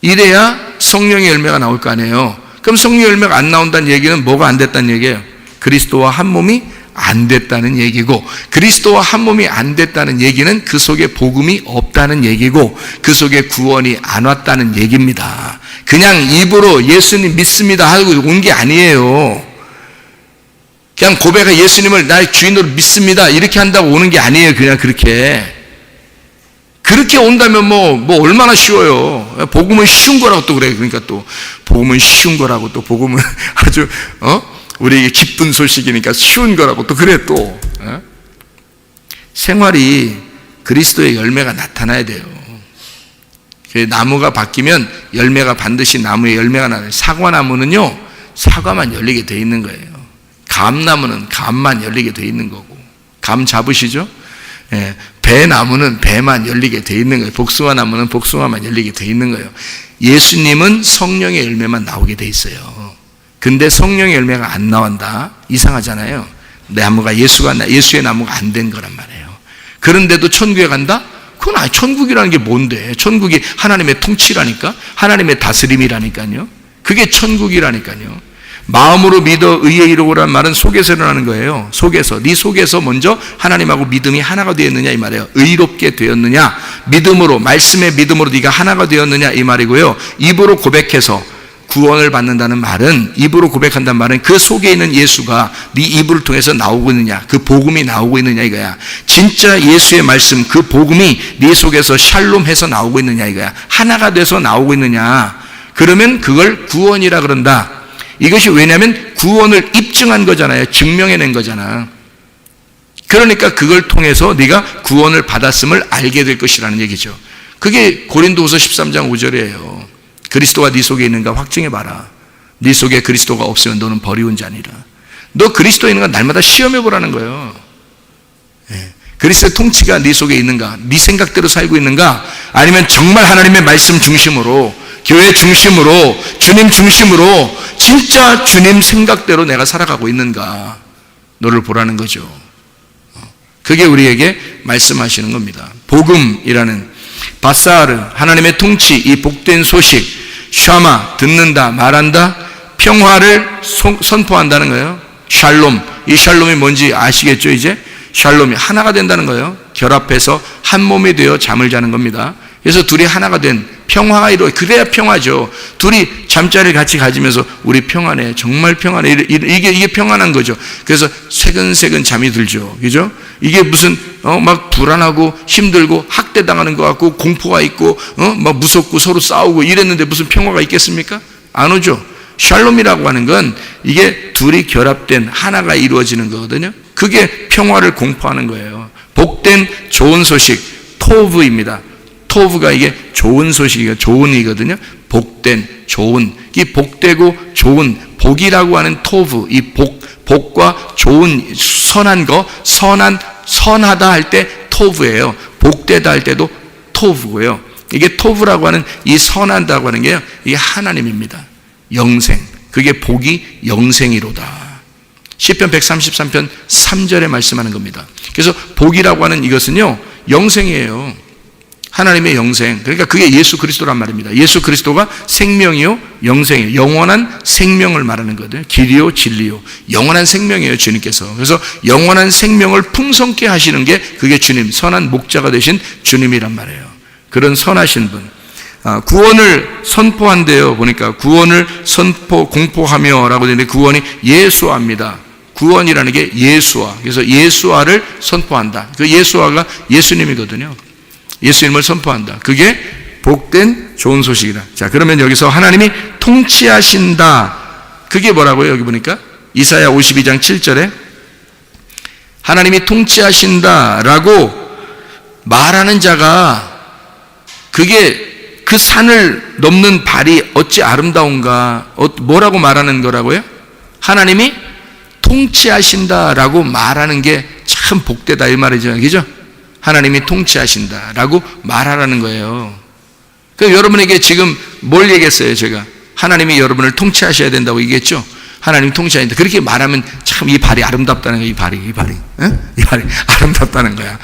이래야 성령의 열매가 나올 거 아니에요. 그럼 성령의 열매가 안 나온다는 얘기는 뭐가 안 됐다는 얘기예요? 그리스도와 한 몸이 안 됐다는 얘기고, 그리스도와 한 몸이 안 됐다는 얘기는 그 속에 복음이 없다는 얘기고, 그 속에 구원이 안 왔다는 얘기입니다. 그냥 입으로 예수님 믿습니다 하고 온 게 아니에요. 그냥 고백해 예수님을 나의 주인으로 믿습니다 이렇게 한다고 오는 게 아니에요. 그냥 그렇게 온다면 뭐 얼마나 쉬워요. 복음은 쉬운 거라고 또 그래. 그러니까 또 복음은 쉬운 거라고, 또 복음은 아주 우리에게 기쁜 소식이니까 쉬운 거라고 또 그래. 또 생활이 그리스도의 열매가 나타나야 돼요. 나무가 바뀌면 열매가 반드시 나무의 열매가 나요. 사과나무는요, 사과만 열리게 돼 있는 거예요. 감나무는 감만 열리게 돼 있는 거고, 감 잡으시죠? 예, 배나무는 배만 열리게 돼 있는 거예요. 복숭아나무는 복숭아만 열리게 돼 있는 거예요. 예수님은 성령의 열매만 나오게 돼 있어요. 근데 성령의 열매가 안 나온다? 이상하잖아요. 나무가 예수의 나무가 안 된 거란 말이에요. 그런데도 천국에 간다? 그건 아니, 천국이라는 게 뭔데? 천국이 하나님의 통치라니까? 하나님의 다스림이라니까요. 그게 천국이라니까요. 마음으로 믿어 의에 이르고란 말은 속에서 일어나는 거예요. 네 속에서 먼저 하나님하고 믿음이 하나가 되었느냐 이 말이에요. 의롭게 되었느냐, 믿음으로, 말씀의 믿음으로 네가 하나가 되었느냐 이 말이고요. 입으로 고백해서 구원을 받는다는 말은, 입으로 고백한다는 말은 그 속에 있는 예수가 네 입을 통해서 나오고 있느냐, 그 복음이 나오고 있느냐 이거야. 진짜 예수의 말씀, 그 복음이 네 속에서 샬롬해서 나오고 있느냐 이거야. 하나가 돼서 나오고 있느냐. 그러면 그걸 구원이라 그런다. 이것이 왜냐하면 구원을 입증한 거잖아요. 증명해낸 거잖아. 그러니까 그걸 통해서 네가 구원을 받았음을 알게 될 것이라는 얘기죠. 그게 고린도후서 13장 5절이에요. 그리스도가 네 속에 있는가 확증해봐라. 네 속에 그리스도가 없으면 너는 버리운 자니라. 너 그리스도에 있는가 날마다 시험해보라는 거예요. 그리스도의 통치가 네 속에 있는가, 네 생각대로 살고 있는가, 아니면 정말 하나님의 말씀 중심으로, 교회 중심으로, 주님 중심으로 진짜 주님 생각대로 내가 살아가고 있는가, 너를 보라는 거죠. 그게 우리에게 말씀하시는 겁니다. 복음이라는 바사르, 하나님의 통치, 이 복된 소식, 샤마, 듣는다, 말한다, 평화를 선포한다는 거예요. 샬롬, 이 샬롬이 뭔지 아시겠죠? 이제 샬롬이 하나가 된다는 거예요. 결합해서 한 몸이 되어 잠을 자는 겁니다. 그래서 둘이 하나가 된 평화가 이루어, 그래야 평화죠. 둘이 잠자리를 같이 가지면서 우리 평안해, 정말 평안해, 이게 평안한 거죠. 그래서 새근새근 잠이 들죠. 그죠? 이게 무슨 막 불안하고 힘들고 학대당하는 것 같고 공포가 있고 막 무섭고 서로 싸우고 이랬는데 무슨 평화가 있겠습니까? 안 오죠. 샬롬이라고 하는 건 이게 둘이 결합된 하나가 이루어지는 거거든요. 그게 평화를 공포하는 거예요. 복된 좋은 소식, 토브입니다. 토브가 이게 좋은 소식이고 좋은이거든요. 복된, 좋은, 이 복되고 좋은, 복이라고 하는 토브, 이 복과 좋은, 선한 거, 선하다 할 때 토브예요. 복되다 할 때도 토브고요. 이게 토브라고 하는, 이 선하다고 하는 게요, 이게 하나님입니다. 영생, 그게 복이 영생이로다. 시편 133편 3절에 말씀하는 겁니다. 그래서 복이라고 하는 이것은요, 영생이에요. 하나님의 영생. 그러니까 그게 예수 그리스도란 말입니다. 예수 그리스도가 생명이요, 영생이요. 영원한 생명을 말하는 거거든요. 길이요, 진리요. 영원한 생명이에요, 주님께서. 그래서 영원한 생명을 풍성케 하시는 게 그게 주님, 선한 목자가 되신 주님이란 말이에요. 그런 선하신 분. 구원을 선포한대요. 보니까 구원을 공포하며 라고 되는데 구원이 예수화입니다. 구원이라는 게 예수화. 그래서 예수화를 선포한다. 그 예수화가 예수님이거든요. 예수님을 선포한다. 그게 복된 좋은 소식이다. 자, 그러면 여기서 하나님이 통치하신다. 그게 뭐라고요? 여기 보니까 이사야 52장 7절에 하나님이 통치하신다라고 말하는 자가, 그게 그 산을 넘는 발이 어찌 아름다운가, 뭐라고 말하는 거라고요? 하나님이 통치하신다라고 말하는 게 참 복되다 이 말이죠. 그죠? 하나님이 통치하신다라고 말하라는 거예요. 그럼 여러분에게 지금 뭘 얘기했어요? 제가 하나님이 여러분을 통치하셔야 된다고 얘기했죠. 하나님이 통치하신다. 그렇게 말하면 참 이 발이 아름답다는 거야. 이 발이 아름답다는 거야.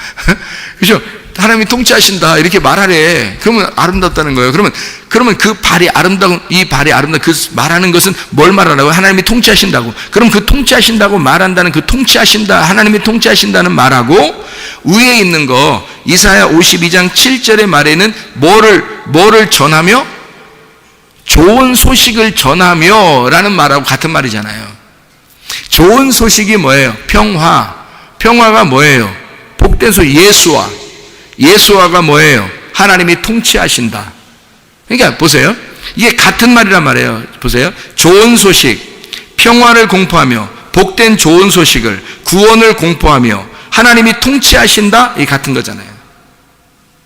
그죠? 하나님이 통치하신다 이렇게 말하래. 그러면 아름답다는 거예요. 그러면 그 발이 아름다운, 이 발이 아름다운 그 말하는 것은 뭘 말하라고? 하나님이 통치하신다고. 그럼 그 통치하신다고 말한다는 그 통치하신다, 하나님이 통치하신다는 말하고 위에 있는 거 이사야 52장 7절의 말에는 뭐를 전하며? 좋은 소식을 전하며 라는 말하고 같은 말이잖아요. 좋은 소식이 뭐예요? 평화가 뭐예요? 복된 소식, 예수와가 뭐예요? 하나님이 통치하신다. 그러니까 보세요. 이게 같은 말이란 말이에요. 보세요. 좋은 소식, 평화를 공포하며 복된 좋은 소식을, 구원을 공포하며 하나님이 통치하신다. 이게 같은 거잖아요.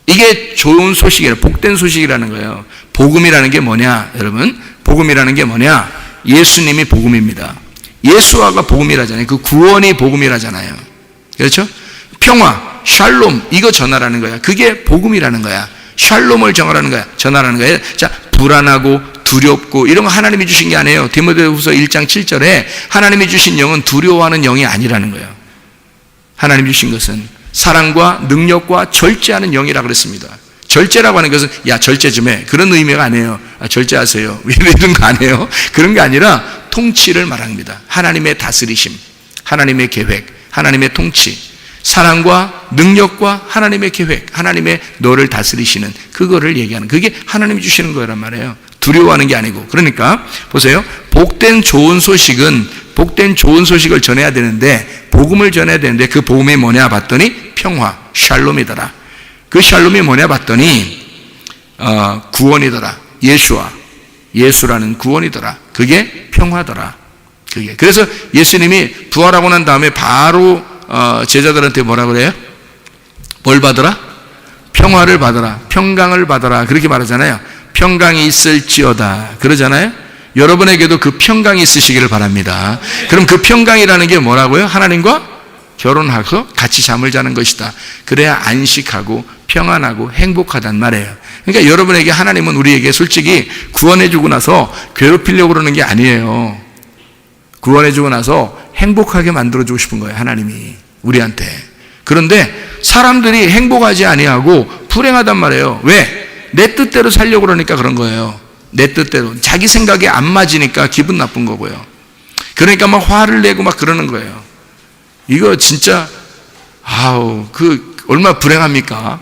이게 좋은 소식이에요. 복된 소식이라는 거예요. 복음이라는 게 뭐냐, 여러분? 복음이라는 게 뭐냐? 예수님이 복음입니다. 예수와가 복음이라잖아요. 그 구원이 복음이라잖아요. 그렇죠? 평화, 샬롬, 이거 전하라는 거야. 그게 복음이라는 거야. 샬롬을 전하라는 거야. 자, 불안하고 두렵고 이런 거 하나님이 주신 게 아니에요. 디모데후서 1장 7절에 하나님이 주신 영은 두려워하는 영이 아니라는 거예요. 하나님이 주신 것은 사랑과 능력과 절제하는 영이라 그랬습니다. 절제라고 하는 것은 야 절제 좀 해, 그런 의미가 아니에요. 절제하세요 이런 거 아니에요. 그런 게 아니라 통치를 말합니다. 하나님의 다스리심, 하나님의 계획, 하나님의 통치, 사랑과 능력과 하나님의 계획, 하나님의 너를 다스리시는 그거를 얘기하는, 그게 하나님이 주시는 거란 말이에요. 두려워하는 게 아니고. 그러니까 보세요. 복된 좋은 소식을 전해야 되는데, 복음을 전해야 되는데 그 복음이 뭐냐 봤더니 평화, 샬롬이더라. 그 샬롬이 뭐냐 봤더니 구원이더라. 예수라는 구원이더라. 그게 평화더라. 그게. 그래서 예수님이 부활하고 난 다음에 바로 제자들한테 뭐라 그래요? 뭘 받으라? 평화를 받으라. 평강을 받으라. 그렇게 말하잖아요. 평강이 있을지어다. 그러잖아요. 여러분에게도 그 평강이 있으시기를 바랍니다. 그럼 그 평강이라는 게 뭐라고요? 하나님과 결혼하고 같이 잠을 자는 것이다. 그래야 안식하고 평안하고 행복하단 말이에요. 그러니까 여러분에게 하나님은 우리에게 솔직히 구원해주고 나서 괴롭히려고 그러는 게 아니에요. 구원해주고 나서 행복하게 만들어주고 싶은 거예요. 하나님이 우리한테. 그런데 사람들이 행복하지 아니하고 불행하단 말이에요. 왜? 내 뜻대로 살려고 그러니까 그런 거예요. 내 뜻대로. 자기 생각에 안 맞으니까 기분 나쁜 거고요. 그러니까 막 화를 내고 막 그러는 거예요. 이거 진짜 얼마나 불행합니까?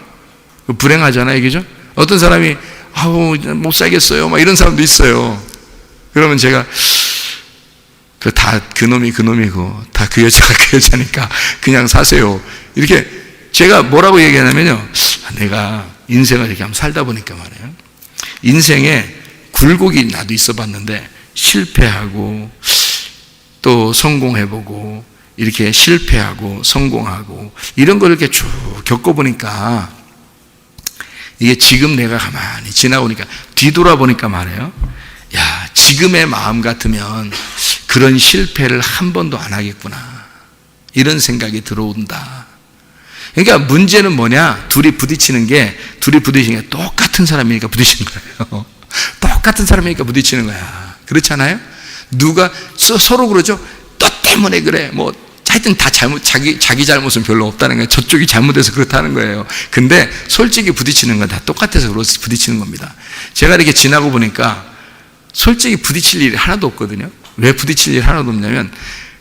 불행하잖아요. 그죠? 어떤 사람이 못 살겠어요 막 이런 사람도 있어요. 그러면 제가 다 그놈이 그놈이고 다 그 여자가 그 여자니까 그냥 사세요. 이렇게 제가 뭐라고 얘기하냐면요, 내가 인생을 이렇게 한번 살다 보니까 말이에요, 인생에 굴곡이 나도 있어 봤는데 실패하고 또 성공해보고 이렇게 실패하고 성공하고 이런 걸 이렇게 쭉 겪어보니까 이게 지금 내가 가만히 지나오니까 뒤돌아보니까 말이에요, 야, 지금의 마음 같으면 그런 실패를 한 번도 안 하겠구나, 이런 생각이 들어온다. 그러니까 문제는 뭐냐, 둘이 부딪히는 게 똑같은 사람이니까 부딪히는 거예요. 똑같은 사람이니까 부딪히는 거야. 그렇지 않아요? 누가 서로 그러죠. 너 때문에 그래. 뭐 하여튼 다 자기 잘못은 별로 없다는 거예요. 저쪽이 잘못해서 그렇다는 거예요. 근데 솔직히 부딪히는 건 다 똑같아서 부딪히는 겁니다. 제가 이렇게 지나고 보니까 솔직히 부딪힐 일이 하나도 없거든요. 왜 부딪힐 일이 하나도 없냐면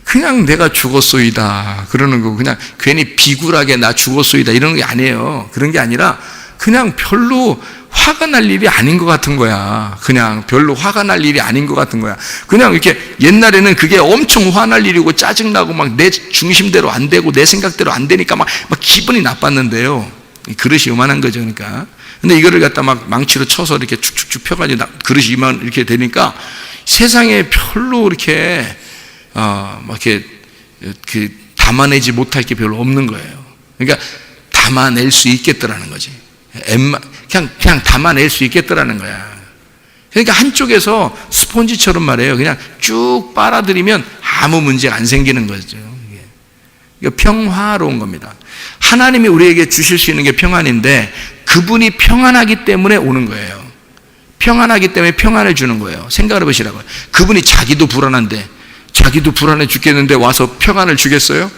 그냥 내가 죽었소이다 그러는 거고, 그냥 괜히 비굴하게 나 죽었소이다 이런 게 아니에요. 그런 게 아니라 그냥 별로 화가 날 일이 아닌 것 같은 거야. 그냥 별로 화가 날 일이 아닌 것 같은 거야. 그냥 이렇게 옛날에는 그게 엄청 화날 일이고 짜증나고 막 내 중심대로 안 되고 내 생각대로 안 되니까 막 기분이 나빴는데요. 그릇이 요만한 거죠. 그러니까. 근데 이거를 갖다 막 망치로 쳐서 이렇게 축축축 펴가지고 그릇이 이만 이렇게 되니까 세상에 별로 이렇게 막 이렇게 담아내지 못할 게 별로 없는 거예요. 그러니까 담아낼 수 있겠더라는 거지. 그냥 담아낼 수 있겠더라는 거야. 그러니까 한쪽에서 스폰지처럼 말이에요. 그냥 쭉 빨아들이면 아무 문제가 안 생기는 거죠. 그러니까 평화로운 겁니다. 하나님이 우리에게 주실 수 있는 게 평안인데 그분이 평안하기 때문에 오는 거예요. 평안하기 때문에 평안을 주는 거예요. 생각을 해보시라고요. 그분이 자기도 불안한데 자기도 불안해 죽겠는데 와서 평안을 주겠어요?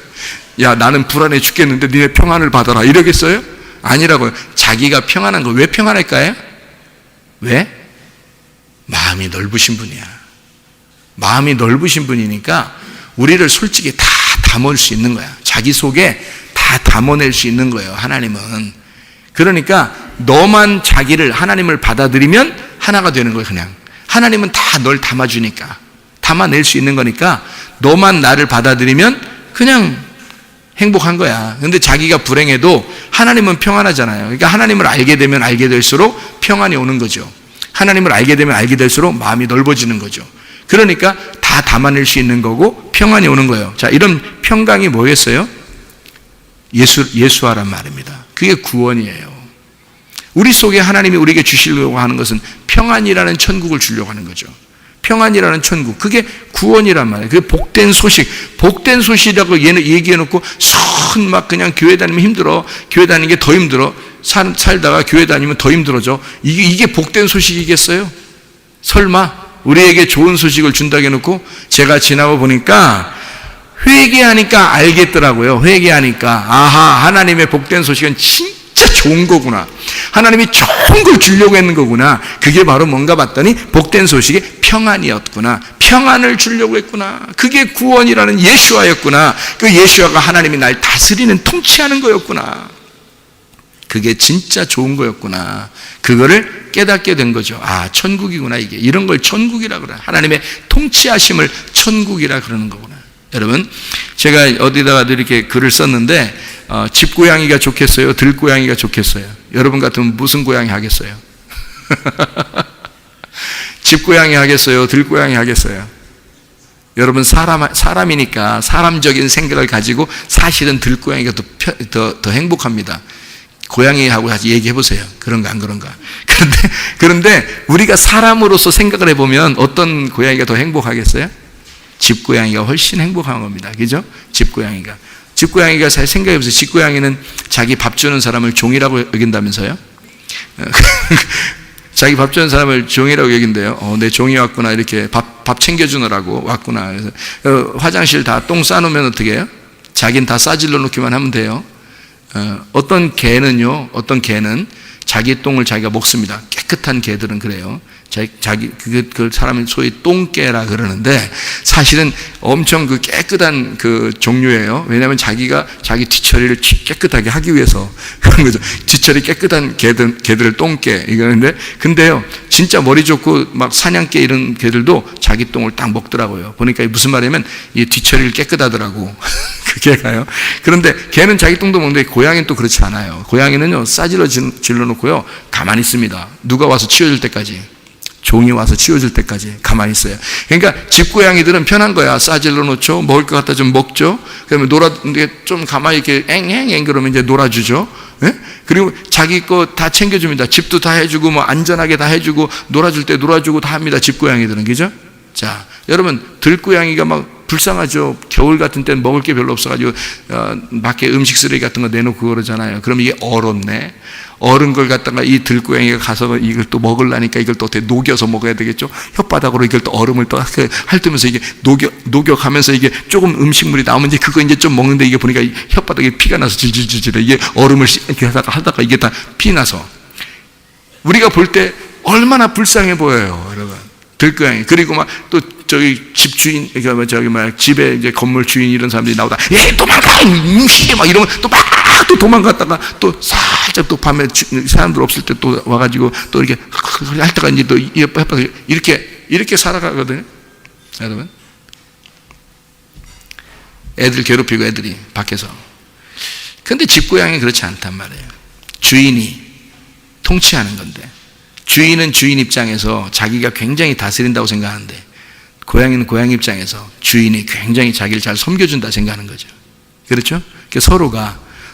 야, 나는 불안해 죽겠는데 니네 평안을 받아라 이러겠어요? 아니라고요. 자기가 평안한 거 왜 평안할까요? 왜? 마음이 넓으신 분이야. 마음이 넓으신 분이니까 우리를 솔직히 다 담을 수 있는 거야. 자기 속에 다 담아낼 수 있는 거예요, 하나님은. 그러니까 너만 자기를, 하나님을 받아들이면 하나가 되는 거예요, 그냥. 하나님은 다 널 담아주니까, 담아낼 수 있는 거니까 너만 나를 받아들이면 그냥 행복한 거야. 근데 자기가 불행해도 하나님은 평안하잖아요. 그러니까 하나님을 알게 되면 알게 될수록 평안이 오는 거죠. 하나님을 알게 되면 알게 될수록 마음이 넓어지는 거죠. 그러니까 다 담아낼 수 있는 거고 평안이 오는 거예요. 자, 이런 평강이 뭐겠어요? 예수하란 말입니다. 그게 구원이에요. 우리 속에 하나님이 우리에게 주시려고 하는 것은 평안이라는 천국을 주려고 하는 거죠. 평안이라는 천국, 그게 구원이란 말이에요. 그게 복된 소식, 복된 소식이라고 얘기해놓고 막 그냥 교회 다니면 힘들어, 교회 다니는 게 더 힘들어, 살다가 교회 다니면 더 힘들어져. 이게 복된 소식이겠어요? 설마 우리에게 좋은 소식을 준다고 해놓고, 제가 지나고 보니까 회개하니까 알겠더라고요. 회개하니까 아하, 하나님의 복된 소식은 진짜 좋은 거구나, 하나님이 좋은 걸 주려고 했는 거구나. 그게 바로 뭔가 봤더니 복된 소식이 평안이었구나, 평안을 주려고 했구나. 그게 구원이라는 예수아였구나. 그 예수아가 하나님이 날 다스리는, 통치하는 거였구나. 그게 진짜 좋은 거였구나. 그거를 깨닫게 된 거죠. 아, 천국이구나. 이게 이런 걸 천국이라 그래. 하나님의 통치하심을 천국이라 그러는 거구나. 여러분, 제가 어디다가도 이렇게 글을 썼는데, 집고양이가 좋겠어요? 들고양이가 좋겠어요? 여러분 같으면 무슨 고양이 하겠어요? 집고양이 하겠어요? 들고양이 하겠어요? 여러분, 사람이니까 사람적인 생각을 가지고 사실은 들고양이가 더 행복합니다. 고양이하고 같이 얘기해 보세요. 그런가 안 그런가? 그런데 우리가 사람으로서 생각을 해보면 어떤 고양이가 더 행복하겠어요? 집고양이가 훨씬 행복한 겁니다. 그죠? 집고양이가 잘 생각해 보세요. 집고양이는 자기 밥 주는 사람을 종이라고 여긴다면서요? 자기 밥 주는 사람을 종이라고 여긴대요. 내 종이 왔구나, 이렇게 밥 챙겨주느라고 왔구나. 그래서 화장실 다 똥 싸놓으면 어떻게 해요? 자기는 다 싸질러 놓기만 하면 돼요. 어떤 개는 자기 똥을 자기가 먹습니다. 깨끗한 개들은 그래요. 그 사람은 소위 똥개라 그러는데, 사실은 엄청 그 깨끗한 그 종류예요. 왜냐하면 자기가 자기 뒤처리를 깨끗하게 하기 위해서 그런 거죠. 뒤처리 깨끗한 개들을 똥개 이거는데, 근데요, 진짜 머리 좋고 막 사냥개 이런 개들도 자기 똥을 딱 먹더라고요. 보니까 무슨 말이냐면 이 뒤처리를 깨끗하더라고. 그 개가요. 그런데 개는 자기 똥도 먹는데 고양이는 또 그렇지 않아요. 고양이는요, 싸질러 질러놓고요, 가만히 있습니다. 누가 와서 치워줄 때까지. 종이 와서 치워줄 때까지 가만히 있어요. 그러니까 집고양이들은 편한 거야. 싸질러 놓죠. 먹을 것 갖다 좀 먹죠. 그러면 좀 가만히 이렇게 앵앵앵 그러면 이제 놀아주죠. 예? 그리고 자기 거 다 챙겨줍니다. 집도 다 해주고, 뭐 안전하게 다 해주고, 놀아줄 때 놀아주고 다 합니다. 집고양이들은. 그죠? 자, 여러분, 들고양이가 막 불쌍하죠. 겨울 같은 때는 먹을 게 별로 없어가지고 밖에 음식 쓰레기 같은 거 내놓고 그러잖아요. 그럼 이게 얼었네. 얼은 걸 갖다가 이 들고양이가 가서 이걸 또 먹으려니까 이걸 또 어떻게 녹여서 먹어야 되겠죠. 혓바닥으로 이걸 또 얼음을 또 핥으면서 이게 녹여가면서 이게 조금 음식물이 나오면 이제 그거 이제 좀 먹는데, 이게 보니까 혓바닥에 피가 나서 질질질질, 이게 얼음을 이렇게 하다가 이게 다 피 나서, 우리가 볼 때 얼마나 불쌍해 보여요, 여러분. 들고양이. 그리고 막 또 저기 집주인, 집에 이제 건물 주인 이런 사람들이 나오다, 도망가! 막 이러면 또 도망갔다가 또 살짝 또 밤에 사람들 없을 때 또 와가지고 또 이렇게 핥다가 이제 또 이렇게 살아가거든요. 여러분. 애들 괴롭히고, 애들이 밖에서. 근데 집고양이 그렇지 않단 말이에요. 주인이 통치하는 건데, 주인은 주인 입장에서 자기가 굉장히 다스린다고 생각하는데, 고양이는 고양이 입장에서 주인이 굉장히 자기를 잘 섬겨준다 생각하는 거죠. 그렇죠?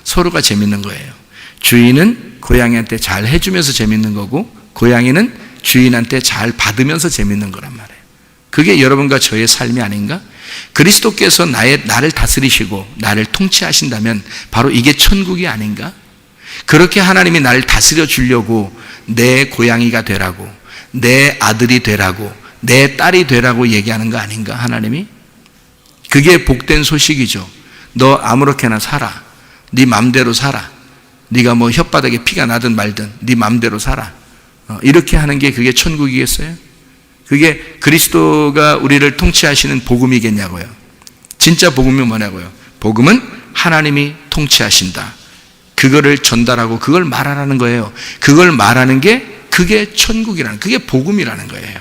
서로가 재밌는 거예요. 주인은 고양이한테 잘 해주면서 재밌는 거고, 고양이는 주인한테 잘 받으면서 재밌는 거란 말이에요. 그게 여러분과 저의 삶이 아닌가? 그리스도께서 나를 다스리시고 나를 통치하신다면 바로 이게 천국이 아닌가? 그렇게 하나님이 나를 다스려 주려고 내 고양이가 되라고, 내 아들이 되라고, 내 딸이 되라고 얘기하는 거 아닌가, 하나님이? 그게 복된 소식이죠. 너 아무렇게나 살아. 네 맘대로 살아. 네가 뭐 혓바닥에 피가 나든 말든 네 맘대로 살아. 이렇게 하는 게 그게 천국이겠어요? 그게 그리스도가 우리를 통치하시는 복음이겠냐고요. 진짜 복음이 뭐냐고요. 복음은 하나님이 통치하신다. 그거를 전달하고 그걸 말하라는 거예요. 그걸 말하는 게 그게 천국이라는, 그게 복음이라는 거예요.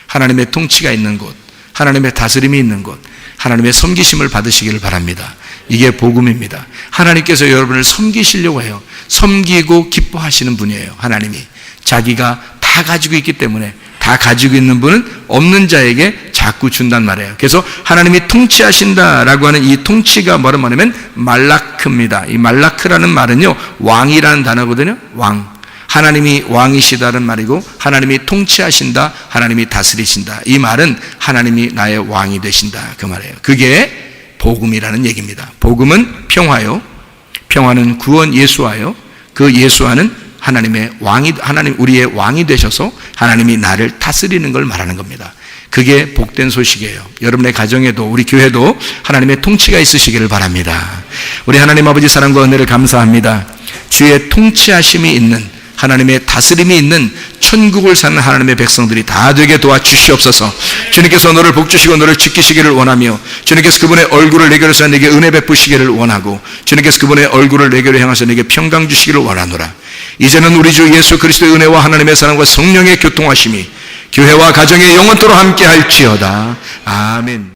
하나님의 통치가 있는 곳, 하나님의 다스림이 있는 곳, 하나님의 섬기심을 받으시기를 바랍니다. 이게 복음입니다. 하나님께서 여러분을 섬기시려고 해요. 섬기고 기뻐하시는 분이에요. 하나님이 자기가 다 가지고 있기 때문에, 다 가지고 있는 분은 없는 자에게 자꾸 준단 말이에요. 그래서 하나님이 통치하신다라고 하는 이 통치가 뭐냐면 말라크입니다. 이 말라크라는 말은요, 왕이라는 단어거든요. 왕. 하나님이 왕이시다는 말이고, 하나님이 통치하신다, 하나님이 다스리신다. 이 말은 하나님이 나의 왕이 되신다, 그 말이에요. 그게 복음이라는 얘기입니다. 복음은 평화요, 평화는 구원 예수와요, 그 예수와는 하나님의 왕이, 하나님 우리의 왕이 되셔서 하나님이 나를 다스리는 걸 말하는 겁니다. 그게 복된 소식이에요. 여러분의 가정에도 우리 교회도 하나님의 통치가 있으시기를 바랍니다. 우리 하나님 아버지 사랑과 은혜를 감사합니다. 주의 통치하심이 있는, 하나님의 다스림이 있는 천국을 사는 하나님의 백성들이 다 되게 도와주시옵소서. 주님께서 너를 복주시고 너를 지키시기를 원하며, 주님께서 그분의 얼굴을 내게로 해서 내게 은혜 베푸시기를 원하고, 주님께서 그분의 얼굴을 내게로 향하셔 내게 평강 주시기를 원하노라. 이제는 우리 주 예수 그리스도의 은혜와 하나님의 사랑과 성령의 교통하심이 교회와 가정에 영원토록 함께 할지어다. 아멘.